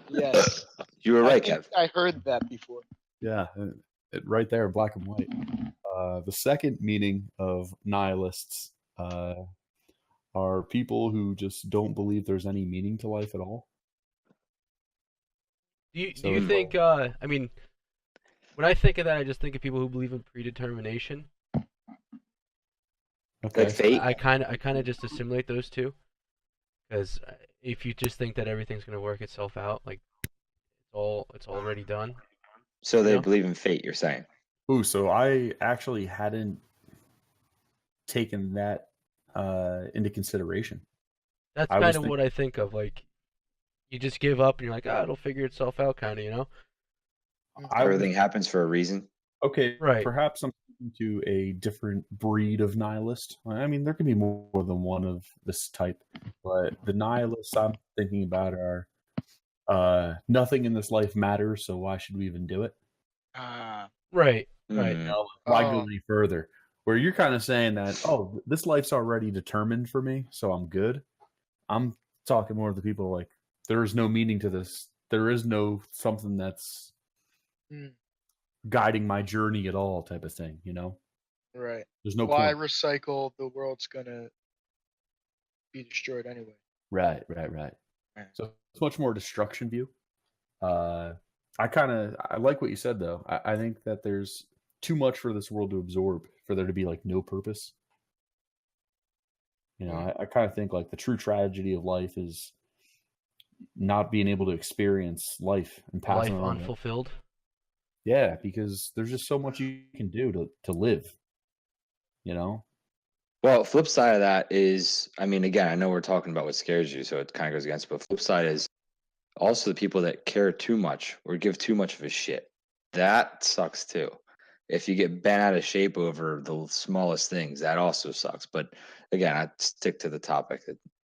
Speaker 4: yes.
Speaker 2: You were right,
Speaker 4: I think
Speaker 2: Kev.
Speaker 4: I heard that before.
Speaker 3: Yeah, right there, black and white. The second meaning of nihilists are people who just don't believe there's any meaning to life at all.
Speaker 1: Do you
Speaker 3: So-
Speaker 1: think I mean when I think of that I just think of people who believe in predetermination.
Speaker 3: Okay.
Speaker 2: Like fate.
Speaker 1: I kind of just assimilate those two, because if you just think that everything's gonna work itself out, like it's already done.
Speaker 2: So they
Speaker 1: know?
Speaker 2: believe in fate. You're saying.
Speaker 3: Ooh, so I actually hadn't taken that into consideration.
Speaker 1: That's
Speaker 3: I was
Speaker 1: kind of what I think of. Like, you just give up and you're like, it'll figure itself out, kind of, you know?
Speaker 2: Everything happens for a reason.
Speaker 3: Okay,
Speaker 1: Right.
Speaker 3: perhaps I'm speaking to a different breed of nihilist. I mean, there can be more than one of this type, but the nihilists I'm thinking about are nothing in this life matters, so why should we even do it?
Speaker 1: Right.
Speaker 2: Mm.
Speaker 3: You know, why go
Speaker 4: Oh.
Speaker 3: any further? Where you're kind of saying that, oh, this life's already determined for me, so I'm good. I'm talking more to the people like, there is no meaning to this. There is no something that's
Speaker 4: Mm.
Speaker 3: guiding my journey at all, type of thing. You know,
Speaker 4: Right.
Speaker 3: there's no
Speaker 4: Why
Speaker 3: point.
Speaker 4: recycle? The world's gonna be destroyed anyway.
Speaker 3: Right.
Speaker 4: Right.
Speaker 3: So it's much more destruction view. I like what you said though. I think that there's too much for this world to absorb for there to be like no purpose. You know, I kind of think like the true tragedy of life is not being able to experience life and pass
Speaker 1: Life
Speaker 3: it on.
Speaker 1: unfulfilled.
Speaker 3: Yeah, because there's just so much you can do to live. You know?
Speaker 2: Well, flip side of that is, I mean, again, I know we're talking about what scares you, so it kind of goes against. But flip side is also the people that care too much or give too much of a shit. That sucks too. If you get bent out of shape over the smallest things, that also sucks. But again, I stick to the topic.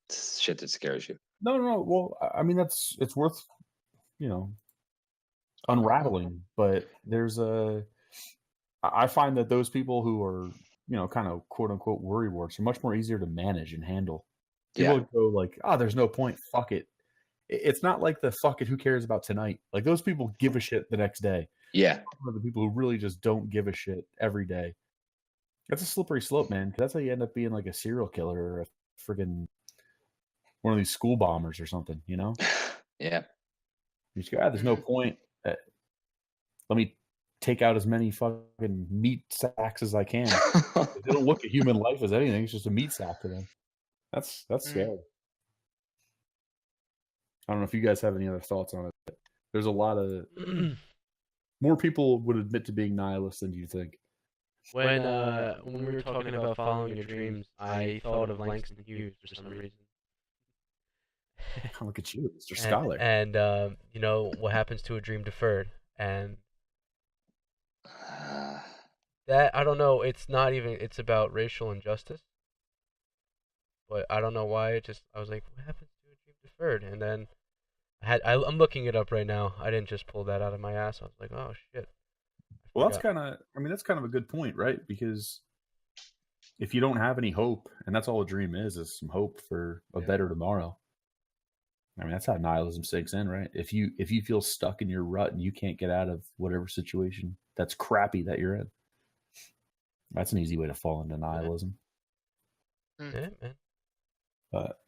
Speaker 2: It's shit that scares you.
Speaker 3: No. Well, I mean, it's worth, you know, unraveling. But I find that those people who are, you know, kind of quote unquote worry warts are much more easier to manage and handle. People
Speaker 2: Yeah.
Speaker 3: would go like, oh, there's no point. Fuck it. It's not like the fuck it. Who cares about tonight? Like those people give a shit the next day.
Speaker 2: Yeah.
Speaker 3: The people who really just don't give a shit every day. That's a slippery slope, man. 'Cause that's how you end up being like a serial killer or a friggin' one of these school bombers or something. You know?
Speaker 2: Yeah.
Speaker 3: You just go, there's no point. Let me take out as many fucking meat sacks as I can. They don't look at human life as anything. It's just a meat sack to them. That's scary. I don't know if you guys have any other thoughts on it. But there's a lot of more people would admit to being nihilist than you think.
Speaker 1: When we were talking about following your dreams, I thought of Langston Hughes for some reason.
Speaker 3: Look at you, Mr. Scholar.
Speaker 1: And you know what happens to a dream deferred, and that I don't know. It's not even. It's about racial injustice, but I don't know why. I was like, what happens to a dream deferred? And then I'm looking it up right now. I didn't just pull that out of my ass. I was like, oh shit.
Speaker 3: Well, that's kind of a good point, right? Because if you don't have any hope, and that's all a dream is some hope for a better tomorrow. I mean, that's how nihilism sinks in, right? If you feel stuck in your rut and you can't get out of whatever situation that's crappy that you're in, that's an easy way to fall into nihilism.
Speaker 1: Yeah, man.
Speaker 3: But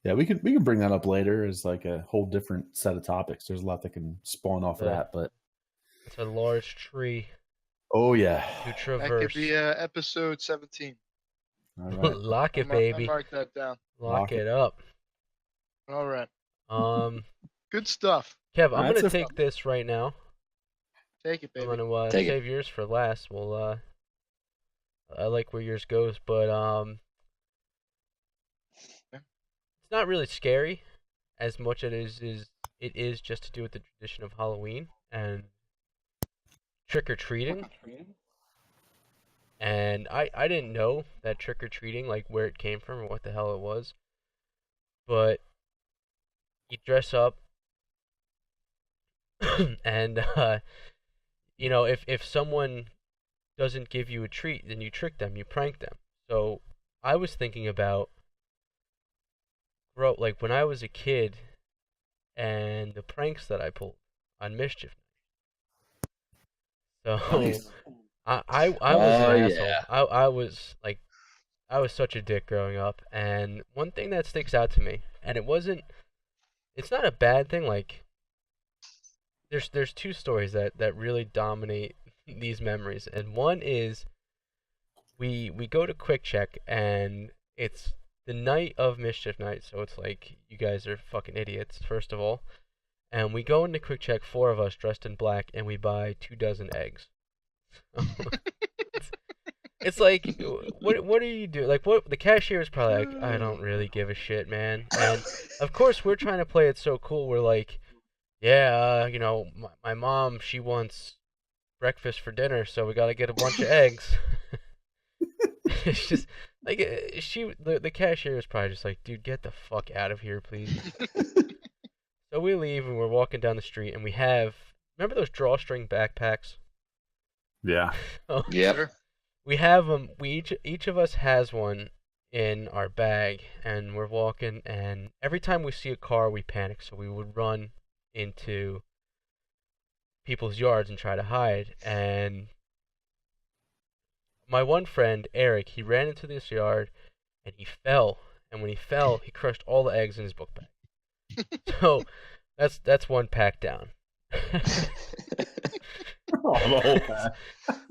Speaker 3: yeah, we can bring that up later as like a whole different set of topics. There's a lot that can spawn off of that, but
Speaker 1: it's a large tree.
Speaker 3: Oh yeah,
Speaker 1: to traverse.
Speaker 4: That could be episode 17.
Speaker 3: All right.
Speaker 1: Lock it, baby.
Speaker 4: I marked that down.
Speaker 1: Lock it up.
Speaker 4: All right. Good stuff.
Speaker 1: Kev, I'm
Speaker 3: That's
Speaker 1: gonna
Speaker 3: a-
Speaker 1: take this right now.
Speaker 4: Take it,
Speaker 1: I'm
Speaker 4: baby.
Speaker 1: gonna
Speaker 2: Take it.
Speaker 1: save yours for last. Well, I like where yours goes, but it's not really scary as much as it is just to do with the tradition of Halloween and trick or treating. And I didn't know that trick or treating, like where it came from or what the hell it was. But you dress up and you know, if someone doesn't give you a treat, then you trick them, you prank them. So I was thinking about, bro, like when I was a kid and the pranks that I pulled on Mischief. So
Speaker 2: Nice.
Speaker 1: I was an
Speaker 2: Oh,
Speaker 1: asshole.
Speaker 2: yeah.
Speaker 1: I was like I was such a dick growing up, and one thing that sticks out to me, and it's not a bad thing. Like there's two stories that really dominate these memories, and one is we go to Quick Check, and it's the night of Mischief Night, so it's like you guys are fucking idiots, first of all. And we go into Quick Check, four of us dressed in black, and we buy 2 dozen eggs. It's like, what do you do? Like, what the cashier is probably like, I don't really give a shit, man. And of course, we're trying to play it so cool. We're like, yeah, you know, my mom, she wants breakfast for dinner, so we gotta get a bunch of eggs. It's just like the cashier is probably just like, dude, get the fuck out of here, please. So we leave and we're walking down the street and we have, remember those drawstring backpacks?
Speaker 3: Yeah.
Speaker 1: Oh,
Speaker 2: Yep.
Speaker 4: Sure.
Speaker 1: we have them. We each of us has one in our bag, and we're walking. And every time we see a car, we panic. So we would run into people's yards and try to hide. And my one friend Eric, he ran into this yard, and he fell. And when he fell, he crushed all the eggs in his book bag. So that's one pack down.
Speaker 3: Oh, the whole pack.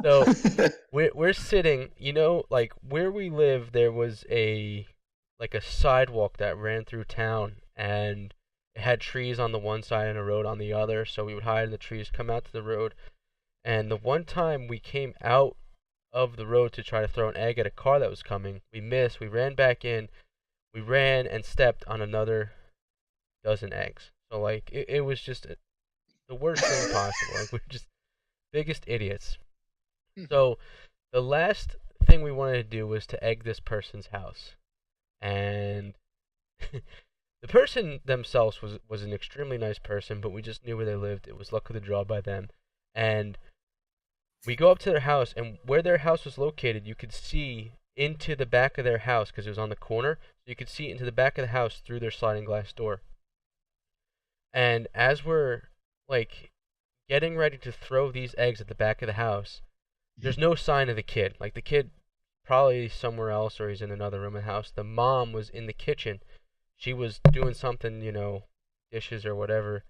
Speaker 1: So we're sitting, you know, like where we live, there was a sidewalk that ran through town, and it had trees on the one side and a road on the other. So we would hide in the trees, come out to the road, and the one time we came out of the road to try to throw an egg at a car that was coming, we missed. We ran back in. We ran and stepped on another dozen eggs. So like it was just the worst thing possible. Like we're just biggest idiots. So the last thing we wanted to do was to egg this person's house, and the person themselves was an extremely nice person, but we just knew where they lived. It was luck of the draw by them, and we go up to their house, and where their house was located, you could see into the back of their house because it was on the corner. So you could see into the back of the house through their sliding glass door. And as we're like getting ready to throw these eggs at the back of the house, there's no sign of the kid. Like the kid probably somewhere else or he's in another room in the house. The mom was in the kitchen. She was doing something, you know, dishes or whatever.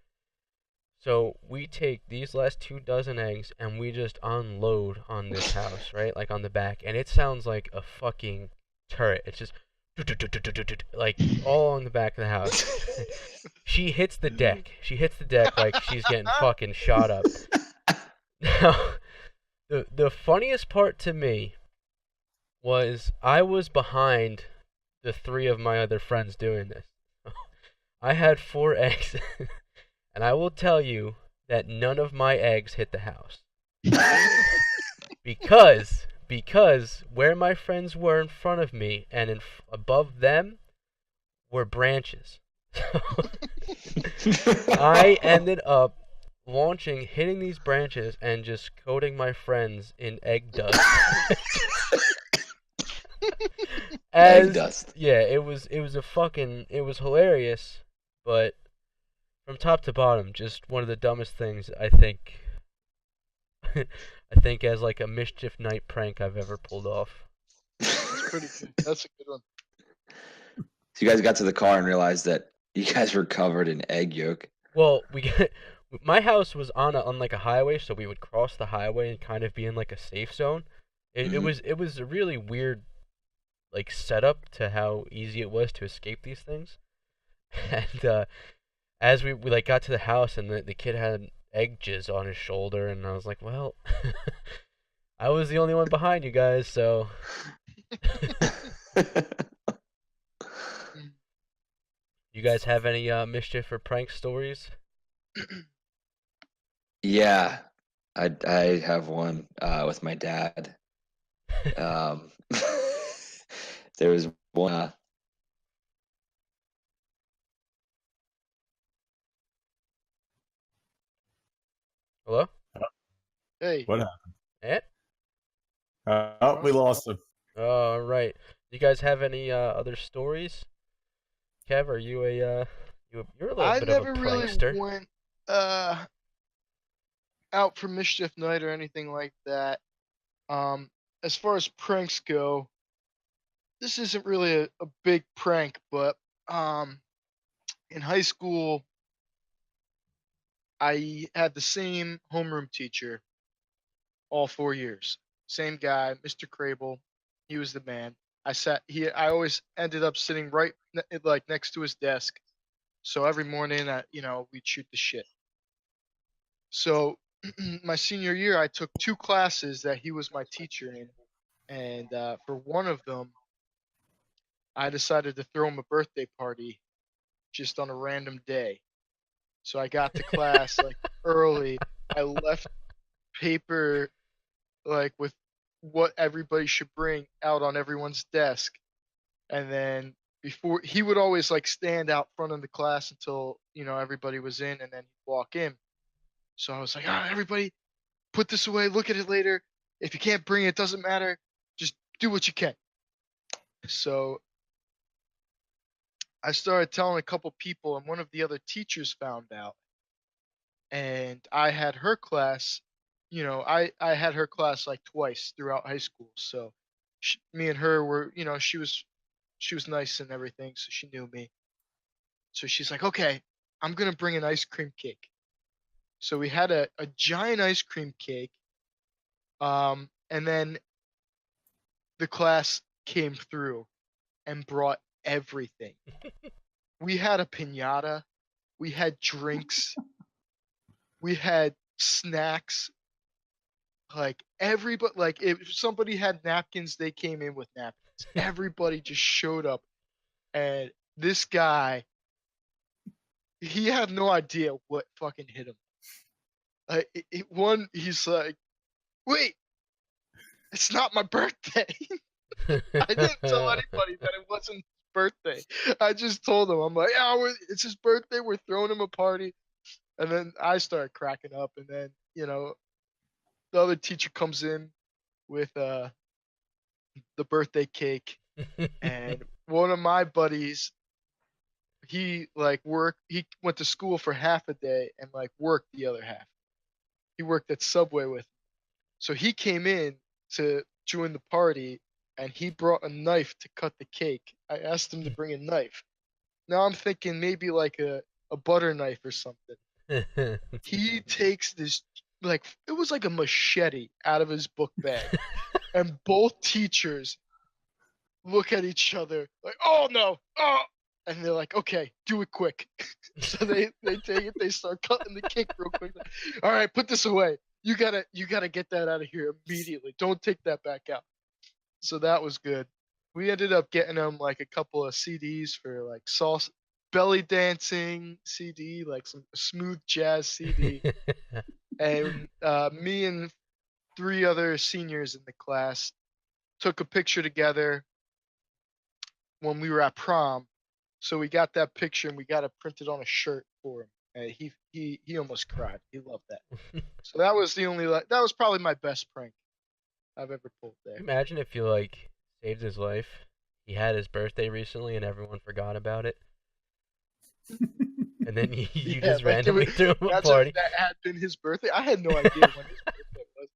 Speaker 1: So we take these last 2 dozen eggs and we just unload on this house, right? Like on the back. And it sounds like a fucking turret. It's just like all on the back of the house. She hits the deck. She hits the deck like she's getting fucking shot up. Now, the funniest part to me was I was behind the three of my other friends doing this. I had 4 eggs, and I will tell you that none of my eggs hit the house. Because where my friends were in front of me and above them were branches. I ended up hitting these branches and just coating my friends in egg dust.
Speaker 2: Egg dust.
Speaker 1: Yeah, it was hilarious, but from top to bottom, just one of the dumbest things I think I think as like a mischief night prank I've ever pulled off.
Speaker 4: That's pretty good. That's a good one.
Speaker 2: So you guys got to the car and realized that you guys were covered in egg yolk.
Speaker 1: Well, my house was on like a highway, so we would cross the highway and kind of be in like a safe zone. It was a really weird like setup to how easy it was to escape these things. And as we like got to the house, and the kid had egg jizz on his shoulder, and I was like, well, I was the only one behind you guys, so. You guys have any mischief or prank stories?
Speaker 2: Yeah, I have one with my dad. Um, there was one.
Speaker 1: Hello?
Speaker 4: Hey,
Speaker 3: What happened?
Speaker 1: Ant?
Speaker 3: We lost him.
Speaker 1: All right. You guys have any other stories? Kev, are you you're a little
Speaker 4: I
Speaker 1: bit of a
Speaker 4: never really
Speaker 1: prankster.
Speaker 4: went out for mischief night or anything like that. As far as pranks go, this isn't really a big prank, but in high school, I had the same homeroom teacher all 4 years. Same guy, Mr. Crable. He was the man. I always ended up sitting right like next to his desk. So every morning, we'd shoot the shit. So my senior year, I took 2 classes that he was my teacher in, and for one of them, I decided to throw him a birthday party just on a random day. So I got to class like early. I left paper like with what everybody should bring out on everyone's desk, and then before he would always like stand out front of the class until everybody was in, and then he'd walk in. So I was like, everybody, put this away. Look at it later. If you can't bring it, doesn't matter. Just do what you can. So I started telling a couple people, and one of the other teachers found out. And I had her class, I had her class like twice throughout high school. So me and her were, she was nice and everything, so she knew me. So she's like, okay, I'm gonna bring an ice cream cake. So we had a giant ice cream cake. And then the class came through and brought everything. We had a piñata, we had drinks, we had snacks. Like everybody, like if somebody had napkins, they came in with napkins. Everybody just showed up, and this guy, he had no idea what fucking hit him. He's like, "Wait, it's not my birthday." I didn't tell anybody that it wasn't his birthday. I just told him, I'm like, "Yeah, it's his birthday. We're throwing him a party." And then I started cracking up, and then the other teacher comes in with the birthday cake, and one of my buddies, he went to school for half a day and like worked the other half. He worked at Subway with me. So he came in to join the party, and he brought a knife to cut the cake. I asked him to bring a knife. Now I'm thinking maybe like a butter knife or something. He takes this, like, it was like a machete out of his book bag. And both teachers look at each other like, "Oh no, oh," and they're like, "Okay, do it quick." So they take it, they start cutting the cake real quick. "All right, put this away. You gotta get that out of here immediately. Don't take that back out." So that was good. We ended up getting them like a couple of CDs for like sauce, belly dancing CD, like some smooth jazz CD, and me and 3 other seniors in the class took a picture together when we were at prom. So we got that picture and we got it printed on a shirt for him. And he almost cried. He loved that. So that was that was probably my best prank I've ever pulled there.
Speaker 1: Imagine if you like saved his life. He had his birthday recently and everyone forgot about it. And then you just randomly threw him a party.
Speaker 4: That had been his birthday. I had no idea when his birthday was.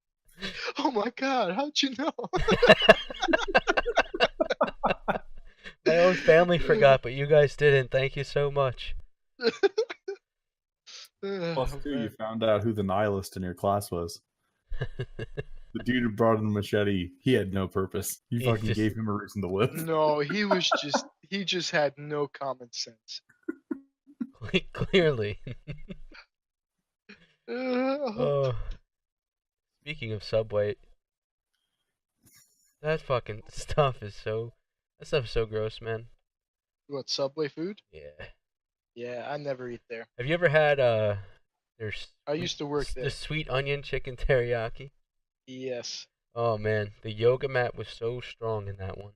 Speaker 4: Oh my god, how'd you know?
Speaker 1: My own family forgot, but you guys didn't. Thank you so much.
Speaker 3: Plus, too, you found out who the nihilist in your class was. The dude who brought in the machete, he had no purpose. You fucking gave him a reason to live.
Speaker 4: No, he just had no common sense.
Speaker 1: Clearly.
Speaker 4: Oh,
Speaker 1: Oh, speaking of Subway, that fucking stuff is so gross, man.
Speaker 4: what, Subway food?
Speaker 1: Yeah.
Speaker 4: Yeah, I never eat there.
Speaker 1: Have you ever had their
Speaker 4: I used to work
Speaker 1: the
Speaker 4: there.
Speaker 1: sweet onion chicken teriyaki?
Speaker 4: Yes.
Speaker 1: Oh man, the yoga mat was so strong in that one.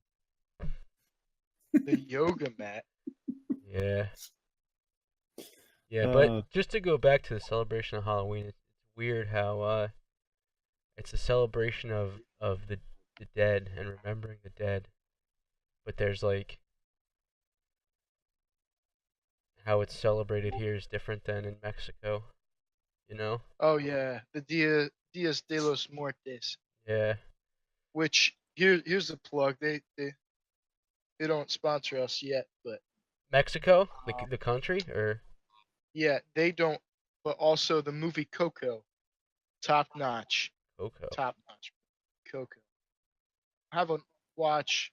Speaker 4: The yoga mat.
Speaker 1: Yeah. Yeah,
Speaker 3: Uh,
Speaker 1: but just to go back to the celebration of Halloween, it's weird how it's a celebration of the dead and remembering the dead, but there's like how it's celebrated here is different than in Mexico, you know?
Speaker 4: Oh yeah, the Dias de los Muertos.
Speaker 1: Yeah.
Speaker 4: Which here's the plug. They don't sponsor us yet, but
Speaker 1: Mexico, the country, or
Speaker 4: yeah, they don't. But also the movie Coco, top notch,
Speaker 1: Coco.
Speaker 4: top notch. Coco. Have a watch.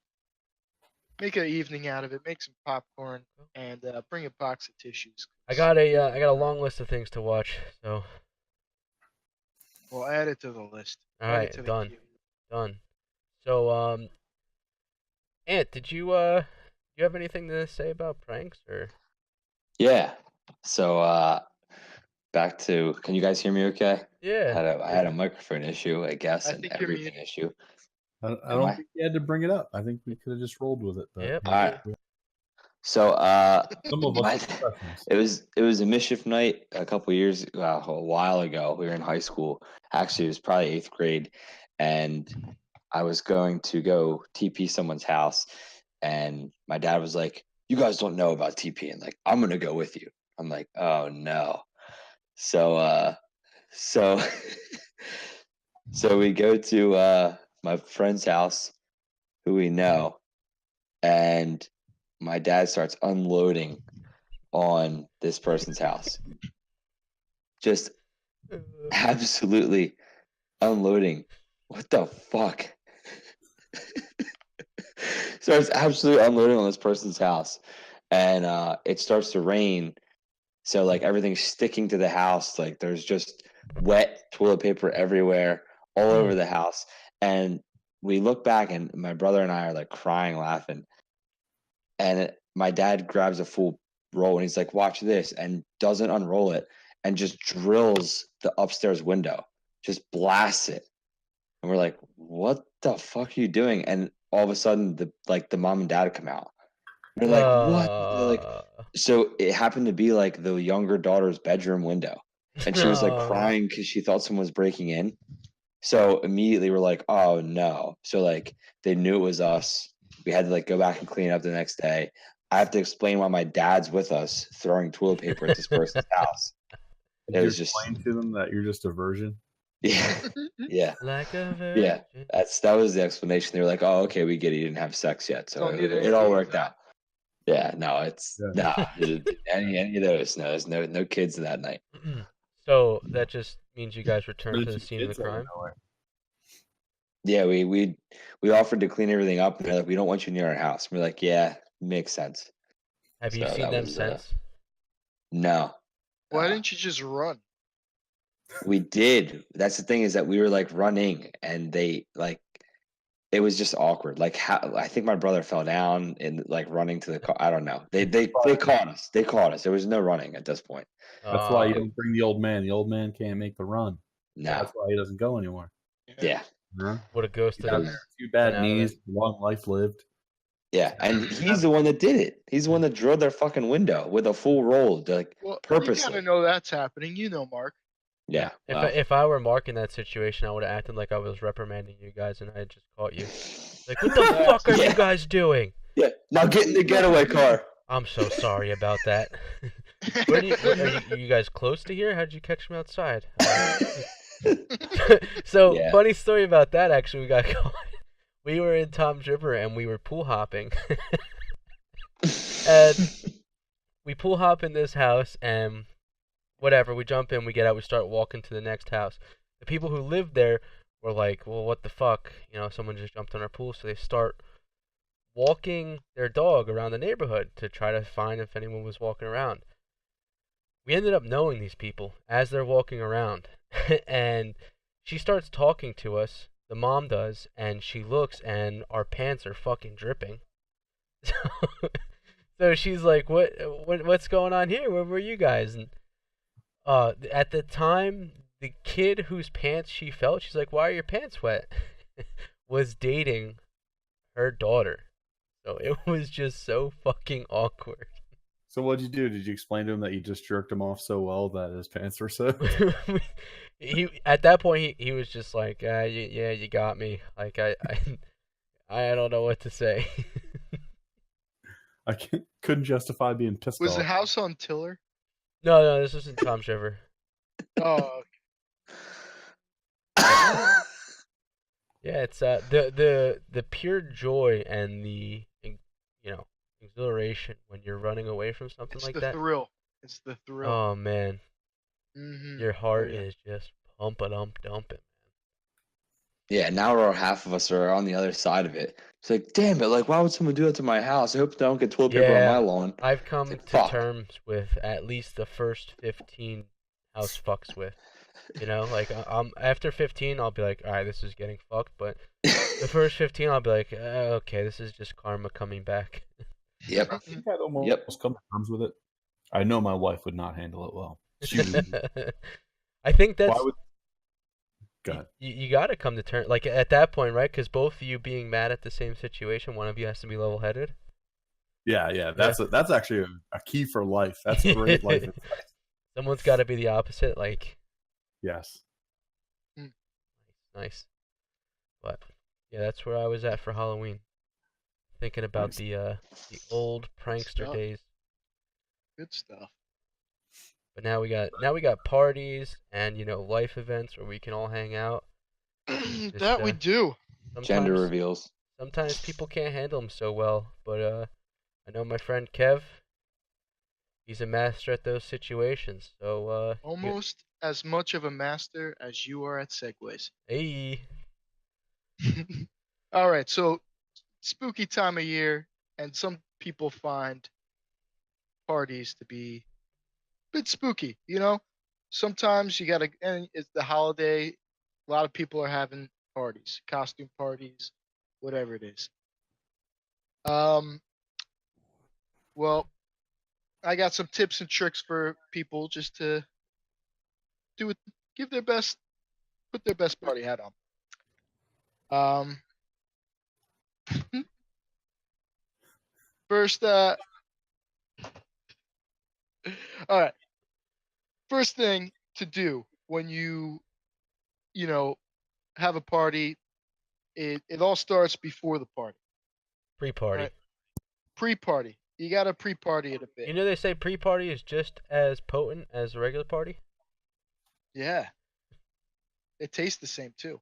Speaker 4: Make an evening out of it. Make some popcorn and bring a box of tissues.
Speaker 1: I got a long list of things to watch, so
Speaker 4: Well, add it to the list.
Speaker 1: all
Speaker 4: Add it
Speaker 1: right,
Speaker 4: to the
Speaker 1: done,
Speaker 4: queue.
Speaker 1: done. So Ant, did you have anything to say about pranks or?
Speaker 2: Yeah. So back to, can you guys hear me okay?
Speaker 1: Yeah.
Speaker 2: I had a microphone issue, I guess,
Speaker 4: I
Speaker 2: and
Speaker 4: think you're
Speaker 2: everything
Speaker 4: muted.
Speaker 2: issue.
Speaker 3: I
Speaker 2: Am
Speaker 3: don't
Speaker 2: I?
Speaker 3: think you had to bring it up. I think we could have just rolled with it. But
Speaker 1: Yep.
Speaker 2: All right. So
Speaker 3: some of us
Speaker 2: my,
Speaker 3: are professionals.
Speaker 2: it was a mischief night a couple years, a while ago. We were in high school. Actually, it was probably 8th grade, and I was going to go TP someone's house, and my dad was like, "You guys don't know about TP," and like, "I'm gonna go with you." I'm like, "Oh no!" So so we go to my friend's house, who we know, and my dad starts unloading on this person's house. Just absolutely unloading. What the fuck? Starts absolutely unloading on this person's house. And it starts to rain. So like everything's sticking to the house. Like there's just wet toilet paper everywhere, all over the house. And we look back and my brother and I are like crying, laughing. And my dad grabs a full roll and he's like, "Watch this," and doesn't unroll it and just drills the upstairs window, just blasts it. And we're like, "What the fuck are you doing?" And all of a sudden, the mom and dad come out. They're like, "What?" They're like, so it happened to be like the younger daughter's bedroom window, and she was like crying because she thought someone was breaking in. So immediately we're like, "Oh no!" So like they knew it was us. We had to like go back and clean up the next day. I have to explain why my dad's with us throwing toilet paper at this person's house.
Speaker 3: Did
Speaker 2: It
Speaker 3: you
Speaker 2: was just
Speaker 3: explain to them that you're just a virgin?
Speaker 2: yeah, yeah,
Speaker 1: Like a
Speaker 2: yeah.
Speaker 1: virgin.
Speaker 2: That was the explanation. They were like, "Oh, okay, we get it. You didn't have sex yet, so
Speaker 4: Don't need
Speaker 2: it
Speaker 4: any
Speaker 2: all
Speaker 4: kids.
Speaker 2: worked out." Yeah, no, it's
Speaker 3: Yeah.
Speaker 2: any of those. No, there's no kids that night.
Speaker 1: So that just means you guys returned to
Speaker 3: But
Speaker 1: the
Speaker 3: it's
Speaker 1: scene of the
Speaker 3: kids out of
Speaker 1: crime.
Speaker 3: nowhere.
Speaker 2: Yeah, we offered to clean everything up, and they're like, "We don't want you near our house." We're like, "Yeah, makes sense."
Speaker 1: Have you
Speaker 2: So
Speaker 1: seen
Speaker 2: that
Speaker 1: them
Speaker 2: was
Speaker 1: since?
Speaker 2: no.
Speaker 4: Why didn't you just run?
Speaker 2: We did. That's the thing, is that we were like running, and they like it was just awkward. Like how I think my brother fell down and like running to the car. I don't know. They caught us. They caught us. There was no running at this point.
Speaker 3: That's why you
Speaker 1: Uh,
Speaker 3: didn't bring the old man. The old man can't make the run.
Speaker 2: No.
Speaker 3: That's why he doesn't go anymore.
Speaker 2: Yeah.
Speaker 3: Huh?
Speaker 1: would have ghosted
Speaker 3: He's down
Speaker 1: us.
Speaker 3: there. Few
Speaker 1: Been
Speaker 3: bad
Speaker 1: out of
Speaker 3: knees, long life lived.
Speaker 2: Yeah. And he's the one that did it. He's the one that drilled their fucking window with a full roll, like
Speaker 4: Well, you
Speaker 2: purposely.
Speaker 4: gotta know that's happening. You know, Mark.
Speaker 2: Yeah.
Speaker 1: If
Speaker 2: Well.
Speaker 1: if I were Mark in that situation, I would have acted like I was reprimanding you guys and I had just caught you. Like, what the fuck are you guys doing?
Speaker 2: Yeah. Now get in the getaway car.
Speaker 1: I'm so sorry about that. Where do are you guys close to here? How'd you catch me outside? So
Speaker 2: Yeah.
Speaker 1: funny story about that. Actually, we got caught. We were in Tom's River and we were pool hopping. And we pool hop in this house and whatever. We jump in, we get out, we start walking to the next house. The people who lived there were like, "Well, what the fuck? You know, someone just jumped on our pool." So they start walking their dog around the neighborhood to try to find if anyone was walking around. we ended up knowing these people as they're walking around. And she starts talking to us, the mom does, and she looks and our pants are fucking dripping. So she's like, what's going on here? Where were you guys?" And at the time, the kid whose pants she felt, she's like, "Why are your pants wet?" was dating her daughter. So it was just so fucking awkward.
Speaker 3: So what'd you do? Did you explain to him that you just jerked him off so well that his pants were soaked?
Speaker 1: He at that point he was just like, yeah, you got me. Like I don't know what to say.
Speaker 3: I couldn't justify being pissed
Speaker 4: Was
Speaker 3: off.
Speaker 4: the house on Tiller?
Speaker 1: No, this was in Tom's River.
Speaker 4: Oh,
Speaker 1: Yeah, it's the pure joy and the exhilaration when you're running away from something
Speaker 4: it's
Speaker 1: like
Speaker 4: the
Speaker 1: that.
Speaker 4: thrill. It's the thrill.
Speaker 1: Oh man,
Speaker 4: Mm-hmm.
Speaker 1: your heart
Speaker 4: yeah.
Speaker 1: is just dumping.
Speaker 2: Yeah, now we're half of us are on the other side of it. It's like, damn it, like why would someone do that to my house? I hope they don't get toilet paper on my
Speaker 1: Yeah,
Speaker 2: lawn.
Speaker 1: I've come
Speaker 2: like,
Speaker 1: to
Speaker 2: fuck.
Speaker 1: terms with at least the first 15 house fucks with. You know, like after 15, I'll be like, all right, this is getting fucked. But the first 15, I'll be like, okay, this is just karma coming back.
Speaker 2: Yep.
Speaker 3: I think I'd almost come to terms with it. I know my wife would not handle it well. She would.
Speaker 1: I think that's.
Speaker 3: Why would? Go ahead.
Speaker 1: You got to come to terms, like at that point, right? Because both of you being mad at the same situation, one of you has to be level-headed.
Speaker 3: Yeah. That's actually a key for life. That's great life advice.
Speaker 1: Someone's got to be the opposite. Like,
Speaker 3: Yes.
Speaker 1: nice. But yeah, that's where I was at for Halloween, thinking about
Speaker 3: Nice.
Speaker 1: the old prankster
Speaker 4: stuff.
Speaker 1: days.
Speaker 4: Good stuff.
Speaker 1: But now we got parties and life events where we can all hang out.
Speaker 4: That we do.
Speaker 2: Gender reveals.
Speaker 1: Sometimes people can't handle them so well, but I know my friend Kev. He's a master at those situations. So
Speaker 4: Almost as much of a master as you are at segues.
Speaker 1: Hey.
Speaker 4: All right, so spooky time of year, and some people find parties to be a bit spooky. Sometimes you gotta, and it's the holiday. A lot of people are having parties, costume parties, whatever it is. Well, I got some tips and tricks for people just to do it, give their best, put their best party hat on. First, all right. First thing to do when you have a party, it all starts before the party.
Speaker 1: Pre-party.
Speaker 4: Right. Pre-party. You got to pre-party it a bit.
Speaker 1: You know they say pre-party is just as potent as a regular party?
Speaker 4: Yeah. It tastes the same too.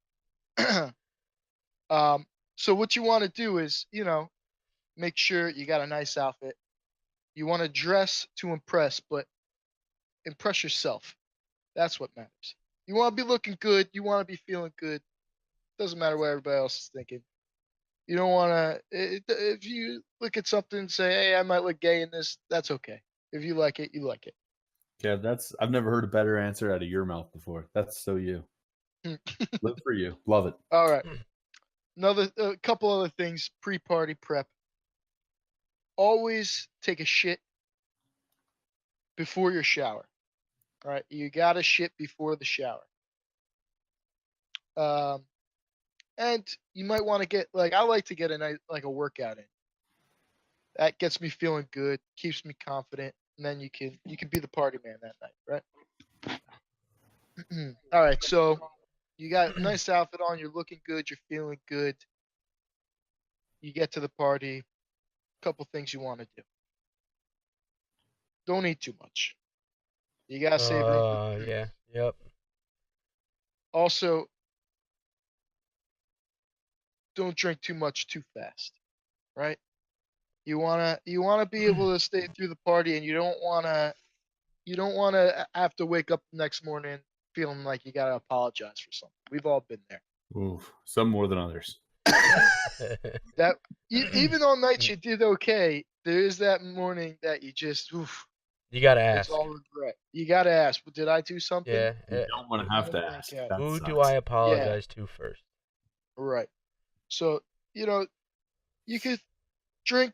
Speaker 4: So what you want to do is, make sure you got a nice outfit. You want to dress to impress, but impress yourself. That's what matters. You want to be looking good. You want to be feeling good. Doesn't matter what everybody else is thinking. You don't want to. If you look at something and say, "Hey, I might look gay in this," that's okay. If you like it, you like it.
Speaker 3: Yeah, I've never heard a better answer out of your mouth before. That's so you. Live for you. Love it.
Speaker 4: All right. A couple other things. Pre-party prep. Always take a shit before your shower. All right, you gotta shit before the shower. And you might want to get I like to get a nice a workout in. That gets me feeling good, keeps me confident, and then you can be the party man that night, right? All right, so you got a nice outfit on, you're looking good, you're feeling good. You get to the party, couple things you want to do. Don't eat too much. You gotta save room for food.
Speaker 1: Yeah, yep.
Speaker 4: Also, don't drink too much too fast, right? You wanna be able to stay through the party, and you don't wanna have to wake up the next morning feeling like you gotta apologize for something. We've all been there.
Speaker 3: Oof, some more than others.
Speaker 4: That even on nights you did okay, there is that morning that you just
Speaker 1: You gotta
Speaker 4: It's
Speaker 1: ask.
Speaker 4: all regret. You gotta ask. But did I do something?
Speaker 1: Yeah.
Speaker 3: You don't want to have to
Speaker 4: Gotta
Speaker 3: ask.
Speaker 4: think out.
Speaker 3: That
Speaker 1: Who
Speaker 3: sucks.
Speaker 1: do I apologize to first?
Speaker 4: Right. So you could drink,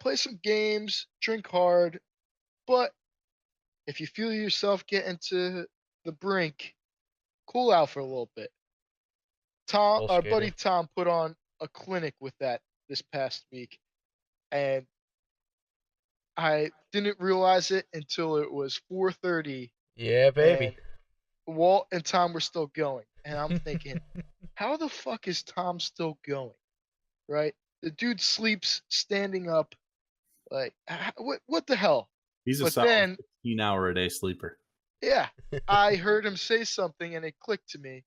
Speaker 4: play some games, drink hard, but if you feel yourself getting to the brink, cool out for a little bit. Tom,
Speaker 1: Little
Speaker 4: our
Speaker 1: skater.
Speaker 4: buddy Tom, put on a clinic with that this past week, and I didn't realize it until it was 4:30,
Speaker 1: Yeah, baby.
Speaker 4: and Walt and Tom were still going, and I'm thinking, how the fuck is Tom still going? Right? The dude sleeps standing up. Like, what the hell?
Speaker 3: He's a
Speaker 4: But
Speaker 3: solid
Speaker 4: then,
Speaker 3: 16-hour-a-day sleeper.
Speaker 4: yeah, I heard him say something, and it clicked to me.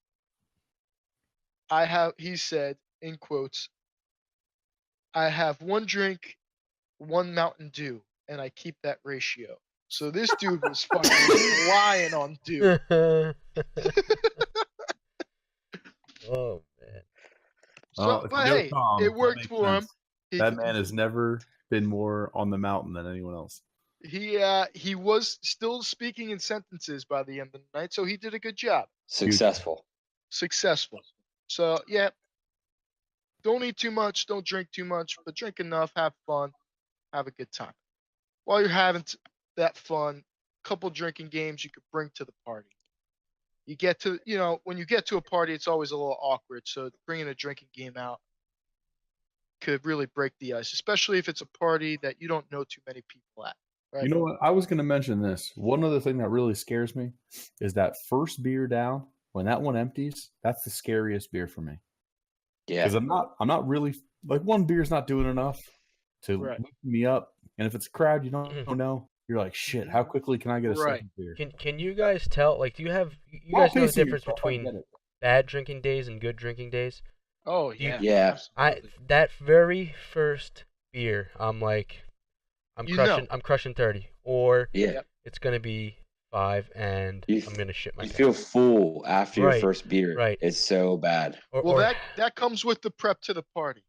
Speaker 4: He said, in quotes, I have one drink, one Mountain Dew, and I keep that ratio. So this dude was fucking flying on Dew.
Speaker 1: Oh man.
Speaker 4: So,
Speaker 3: If
Speaker 4: but
Speaker 3: you know
Speaker 4: hey,
Speaker 3: Tom,
Speaker 4: it
Speaker 3: that
Speaker 4: worked
Speaker 3: makes
Speaker 4: for him.
Speaker 3: sense. That man has never been more on the mountain than anyone else.
Speaker 4: He was still speaking in sentences by the end of the night, so he did a good job.
Speaker 2: Successful.
Speaker 4: Successful. So yeah, don't eat too much, don't drink too much, but drink enough, have fun, have a good time. While you're having that fun, couple drinking games you could bring to the party. You get to, when you get to a party, it's always a little awkward. So bringing a drinking game out could really break the ice, especially if it's a party that you don't know too many people at. Right?
Speaker 3: You know what? I was going to mention this. One other thing that really scares me is that first beer down. When that one empties, that's the scariest beer for me.
Speaker 2: Yeah.
Speaker 3: Because I'm not really like one beer's not doing enough to
Speaker 4: Right.
Speaker 3: lift me up. And if it's a crowd you don't know, you're like, shit. How quickly can I get a
Speaker 4: Right.
Speaker 3: second beer?
Speaker 1: Can you guys tell? Like, do you guys know the difference between bad drinking days and good drinking days?
Speaker 4: Oh yeah.
Speaker 2: Yeah.
Speaker 1: That very first beer, I'm like, I'm crushing 30, or
Speaker 2: Yeah.
Speaker 1: it's gonna be 5 and I'm gonna shit
Speaker 2: You
Speaker 1: myself.
Speaker 2: feel full after your
Speaker 1: Right,
Speaker 2: first beer.
Speaker 1: right.
Speaker 2: It's so bad.
Speaker 4: Well, that comes with the prep to the party.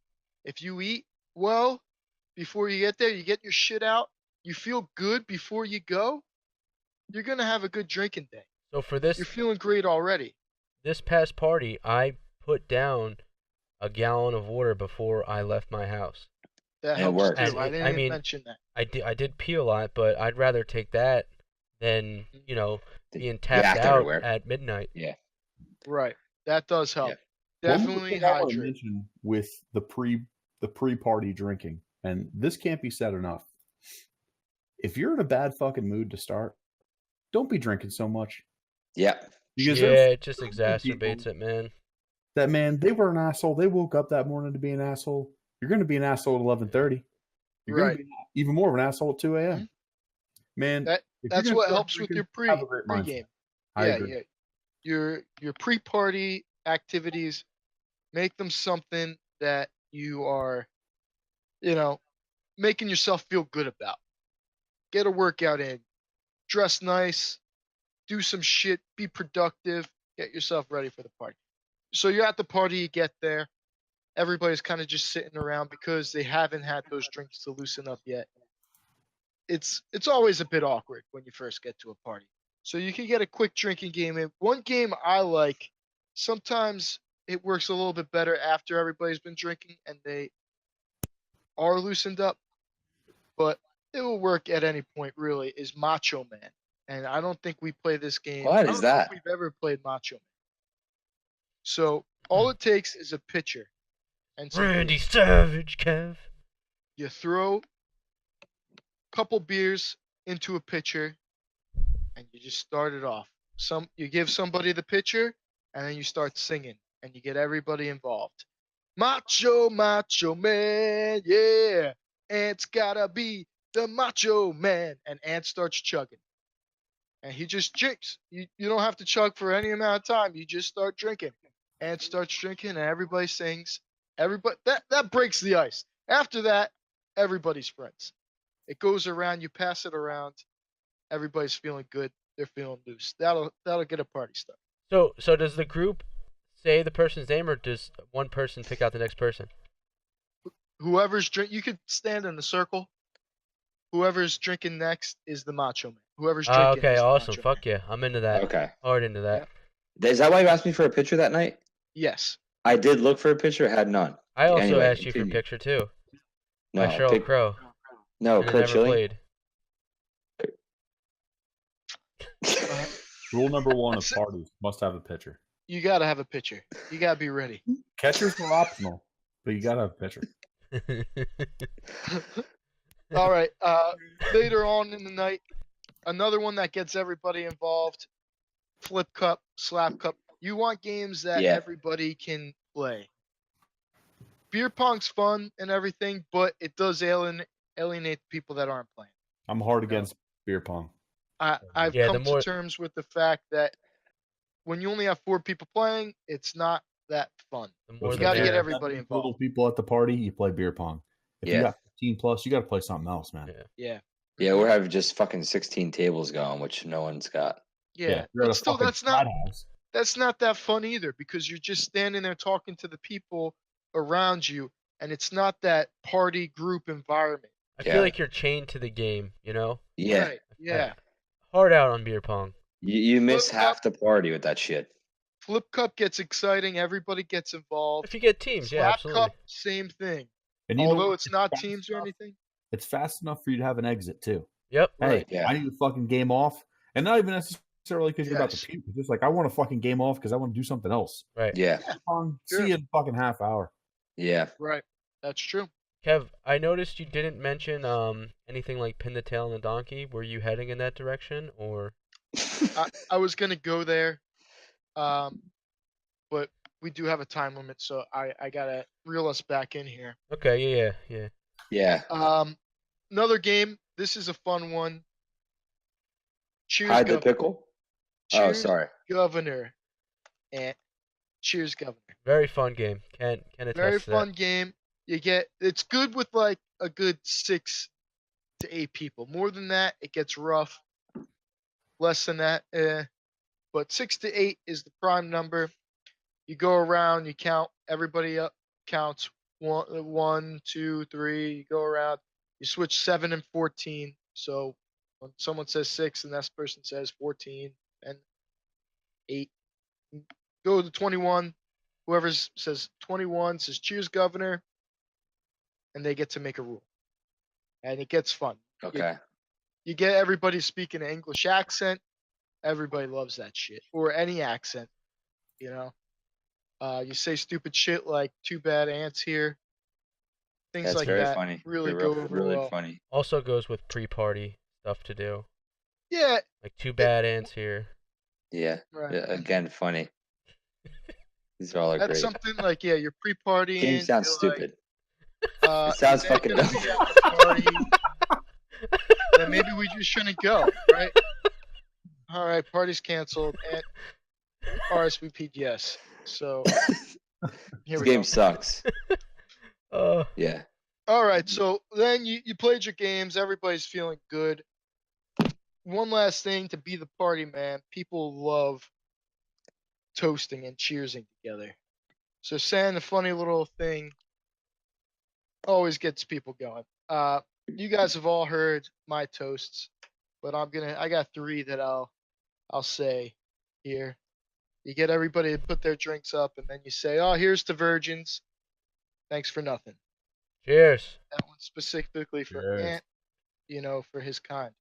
Speaker 4: If you eat well before you get there, you get your shit out, you feel good before you go, you're gonna have a good drinking day.
Speaker 1: So for
Speaker 4: You're feeling great already.
Speaker 1: This past party, I put down a gallon of water before I left my house.
Speaker 4: That
Speaker 2: It
Speaker 4: helps
Speaker 2: works.
Speaker 4: too.
Speaker 1: And
Speaker 4: I didn't even mention that.
Speaker 1: I did pee a lot, but I'd rather take that than being tapped
Speaker 2: Yacked
Speaker 1: out
Speaker 2: everywhere.
Speaker 1: at midnight.
Speaker 2: Yeah.
Speaker 4: Right. That does help.
Speaker 2: Yeah.
Speaker 4: Definitely
Speaker 3: One more thing I want to
Speaker 4: hydrate.
Speaker 3: mention with the pre-party drinking, and this can't be said enough. If you're in a bad fucking mood to start, don't be drinking so much.
Speaker 2: Yeah.
Speaker 3: Because
Speaker 1: it just exacerbates it, man.
Speaker 3: That man, they were an asshole. They woke up that morning to be an asshole. You're going to be an asshole at 11:30. You're going to be even more of an asshole at 2 a.m. Man,
Speaker 4: that's what helps with your pregame.
Speaker 3: I agree.
Speaker 4: Yeah. Your pre-party activities, make them something that you are, making yourself feel good about. Get a workout in, dress nice, do some shit, be productive, get yourself ready for the party. So you're at the party, you get there, everybody's kind of just sitting around because they haven't had those drinks to loosen up yet. It's always a bit awkward when you first get to a party. So you can get a quick drinking game in. One game I like, sometimes it works a little bit better after everybody's been drinking and they are loosened up, but it will work at any point really, is Macho Man. And I don't think we play this game.
Speaker 2: What is that?
Speaker 4: I don't know if we've ever played Macho Man. So all it takes is a pitcher and some
Speaker 1: Randy
Speaker 4: beers.
Speaker 1: Savage, Kev.
Speaker 4: You throw a couple beers into a pitcher and you just start it off. You give somebody the pitcher and then you start singing and you get everybody involved. Macho Man, yeah. Ant's gotta be the Macho Man. And Ant starts chugging. And he just drinks. You don't have to chug for any amount of time. You just start drinking. Ant starts drinking and everybody sings. Everybody that breaks the ice. After that, everybody's friends. It goes around, you pass it around. Everybody's feeling good. They're feeling loose. That'll get a party started.
Speaker 1: So does the group say the person's name, or does one person pick out the next person?
Speaker 4: Whoever's drink, you could stand in a circle. whoever's drinking next is the Macho Man. Whoever's drinking
Speaker 1: Okay,
Speaker 4: is the
Speaker 1: awesome.
Speaker 4: Macho
Speaker 1: Fuck yeah, I'm into that.
Speaker 2: Okay.
Speaker 1: Hard into that.
Speaker 4: Yep.
Speaker 2: Is that why you asked me for a picture that night?
Speaker 4: Yes.
Speaker 2: I did look for a picture. Had none.
Speaker 1: I also
Speaker 2: Anyway,
Speaker 1: asked you for a
Speaker 2: continue.
Speaker 1: picture too.
Speaker 2: No,
Speaker 1: By Sheryl Crow,
Speaker 2: no,
Speaker 1: and it
Speaker 2: Kurt
Speaker 1: never
Speaker 2: Schilling.
Speaker 1: played.
Speaker 3: Rule number 1 of parties: must have a pitcher.
Speaker 4: You gotta have a pitcher. You gotta be ready.
Speaker 3: Catchers are optional, but you gotta have a pitcher.
Speaker 4: All right. Later on in the night, another one that gets everybody involved: flip cup, slap cup. You want games that
Speaker 2: Yeah.
Speaker 4: everybody can play. Beer pong's fun and everything, but it does alienate the people that aren't playing.
Speaker 3: I'm hard against beer pong.
Speaker 4: I've
Speaker 1: Yeah,
Speaker 4: come
Speaker 1: the more-
Speaker 4: to terms with the fact that when you only have 4 people playing, it's not that fun.
Speaker 1: The
Speaker 3: But
Speaker 1: more
Speaker 3: if
Speaker 1: the
Speaker 4: gotta get
Speaker 1: merrier.
Speaker 4: everybody
Speaker 3: Little
Speaker 4: involved.
Speaker 3: people at the party, you play beer pong. If
Speaker 2: Yeah.
Speaker 3: you got 15 plus, you got to play something else, man.
Speaker 1: Yeah.
Speaker 4: Yeah.
Speaker 2: Yeah, we're having just fucking 16 tables going, which no one's got.
Speaker 4: Yeah.
Speaker 3: You're at
Speaker 4: But
Speaker 3: a
Speaker 4: still,
Speaker 3: fucking frat house.
Speaker 4: that's not that fun either, because you're just standing there talking to the people around you, and it's not that party group environment.
Speaker 1: I
Speaker 2: Yeah.
Speaker 1: feel like you're chained to the game, you know?
Speaker 2: Yeah.
Speaker 4: Right. Yeah.
Speaker 1: Hard out on beer pong.
Speaker 2: You miss
Speaker 4: Flip
Speaker 2: half the party with that shit.
Speaker 4: Flip cup gets exciting. Everybody gets involved.
Speaker 1: If you get teams, yeah,
Speaker 4: Slap
Speaker 1: absolutely.
Speaker 4: cup, same thing.
Speaker 3: And you know
Speaker 4: Although
Speaker 3: what?
Speaker 4: it's not
Speaker 3: fast
Speaker 4: teams or
Speaker 3: enough-
Speaker 4: anything.
Speaker 3: It's fast enough for you to have an exit too.
Speaker 1: Yep.
Speaker 3: Hey,
Speaker 4: Right.
Speaker 2: Yeah.
Speaker 3: I need to fucking game off, and not even necessarily because you're about
Speaker 4: Yes.
Speaker 3: to puke. It's just like I want to fucking game off because I want to do something else.
Speaker 1: Right.
Speaker 2: Yeah.
Speaker 3: See
Speaker 4: Sure.
Speaker 3: you in a fucking half hour.
Speaker 2: Yeah.
Speaker 4: Right. That's true.
Speaker 1: Kev, I noticed you didn't mention anything like pin the tail on the donkey. Were you heading in that direction, or?
Speaker 4: I was gonna go there, but we do have a time limit, so I gotta reel us back in here.
Speaker 1: Okay. Yeah.
Speaker 2: Yeah.
Speaker 4: Another game. This is a fun one. Cheers,
Speaker 2: Hide the
Speaker 4: Governor.
Speaker 2: pickle. Oh,
Speaker 4: Cheers,
Speaker 2: sorry.
Speaker 4: Governor. And cheers, Governor.
Speaker 1: Very fun game. Can attest
Speaker 4: Very
Speaker 1: to
Speaker 4: fun game. It's good with like a good 6 to 8 people. More than that, it gets rough. Less than that, but 6 to 8 is the prime number. You go around, you count. Everybody up counts 1, 2, 3. You go around. You switch 7 and 14. So when someone says 6, the next person says 14 and 8. Go to 21. Whoever says 21 says cheers, Governor, and they get to make a rule. And it gets fun.
Speaker 2: Okay.
Speaker 4: You get everybody speaking an English accent. Everybody loves that shit. Or any accent, you know. You say stupid shit like "too bad ants here." Things
Speaker 2: That's
Speaker 4: like
Speaker 2: very
Speaker 4: that
Speaker 2: funny.
Speaker 4: really
Speaker 2: Very
Speaker 4: go
Speaker 2: rough,
Speaker 4: over
Speaker 2: really
Speaker 4: well.
Speaker 2: funny.
Speaker 1: Also goes with pre-party stuff to do.
Speaker 4: Yeah.
Speaker 1: Like too bad ants here.
Speaker 2: Yeah.
Speaker 4: Right.
Speaker 2: Yeah, again, funny. These are all
Speaker 4: That's
Speaker 2: great.
Speaker 4: something like you're pre-partying.
Speaker 2: Game sounds
Speaker 4: you're like,
Speaker 2: stupid.
Speaker 4: It
Speaker 2: sounds fucking dumb.
Speaker 4: Party, then maybe we just shouldn't go, right? All right, party's canceled. And RSVP, yes. So here
Speaker 2: This
Speaker 4: we
Speaker 2: game
Speaker 4: go.
Speaker 2: sucks. Yeah.
Speaker 4: All right, so then you played your games. Everybody's feeling good. One last thing to be the party man. People love toasting and cheersing together. So saying a funny little thing always gets people going. You guys have all heard my toasts, but I got 3 that I'll say here. You get everybody to put their drinks up, and then you say, "Oh, here's to virgins. Thanks for nothing."
Speaker 1: Cheers.
Speaker 4: That one's specifically for
Speaker 3: Cheers.
Speaker 4: Ant, for his kind.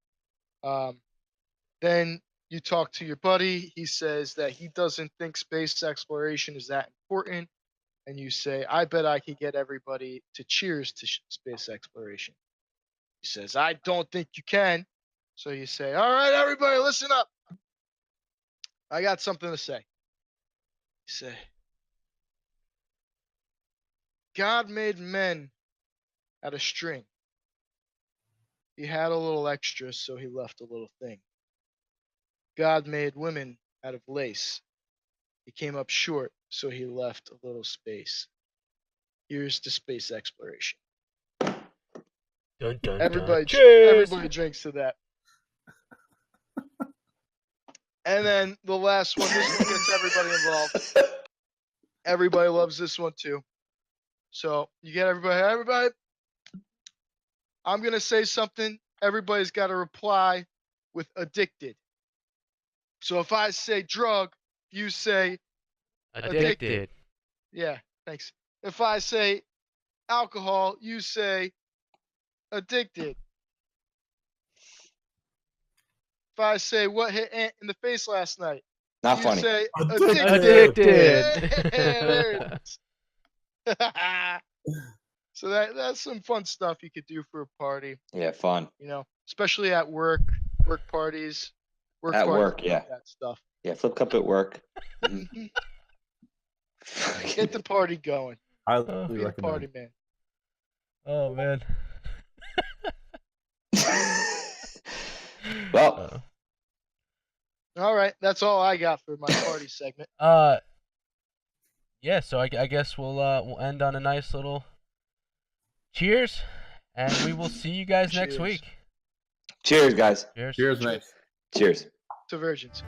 Speaker 4: Then you talk to your buddy. He says that he doesn't think space exploration is that important. And you say, "I bet I could get everybody to cheers to space exploration." He says, "I don't think you can." So you say, "All right, everybody, listen up. I got something to say." You say, "God made men out of string. He had a little extra, so he left a little thing. God made women out of lace. He came up short, so he left a little space. Here's to space exploration."
Speaker 1: Dun dun
Speaker 4: Everybody,
Speaker 1: dun. Cheers.
Speaker 4: everybody drinks to that. And then the last one, this one gets everybody involved. Everybody loves this one too. So you get everybody, I'm going to say something, everybody's got to reply with addicted. So if I say drug, you say
Speaker 1: Addicted.
Speaker 4: yeah, thanks. If I say alcohol, you say addicted. If I say what hit Ant in the face last night,
Speaker 2: Not
Speaker 4: you
Speaker 2: funny.
Speaker 4: say
Speaker 3: Addicted.
Speaker 1: Addicted.
Speaker 4: Yeah, there it is. So that's some fun stuff you could do for a party,
Speaker 2: Yeah, fun.
Speaker 4: you know, especially at work parties.
Speaker 2: At
Speaker 4: parties,
Speaker 2: work, yeah.
Speaker 4: that stuff.
Speaker 2: Yeah, flip cup at work.
Speaker 4: Get the party going.
Speaker 3: I
Speaker 1: Oh.
Speaker 4: Be the
Speaker 3: recommend.
Speaker 4: party man.
Speaker 1: Oh man.
Speaker 2: Well,
Speaker 4: All right, that's all I got for my party segment.
Speaker 1: Yeah. So I guess we'll end on a nice little cheers, and we will see you guys next
Speaker 4: Cheers.
Speaker 1: week.
Speaker 2: cheers, guys.
Speaker 1: Cheers.
Speaker 3: Cheers, mate.
Speaker 2: Cheers.
Speaker 4: To virgins.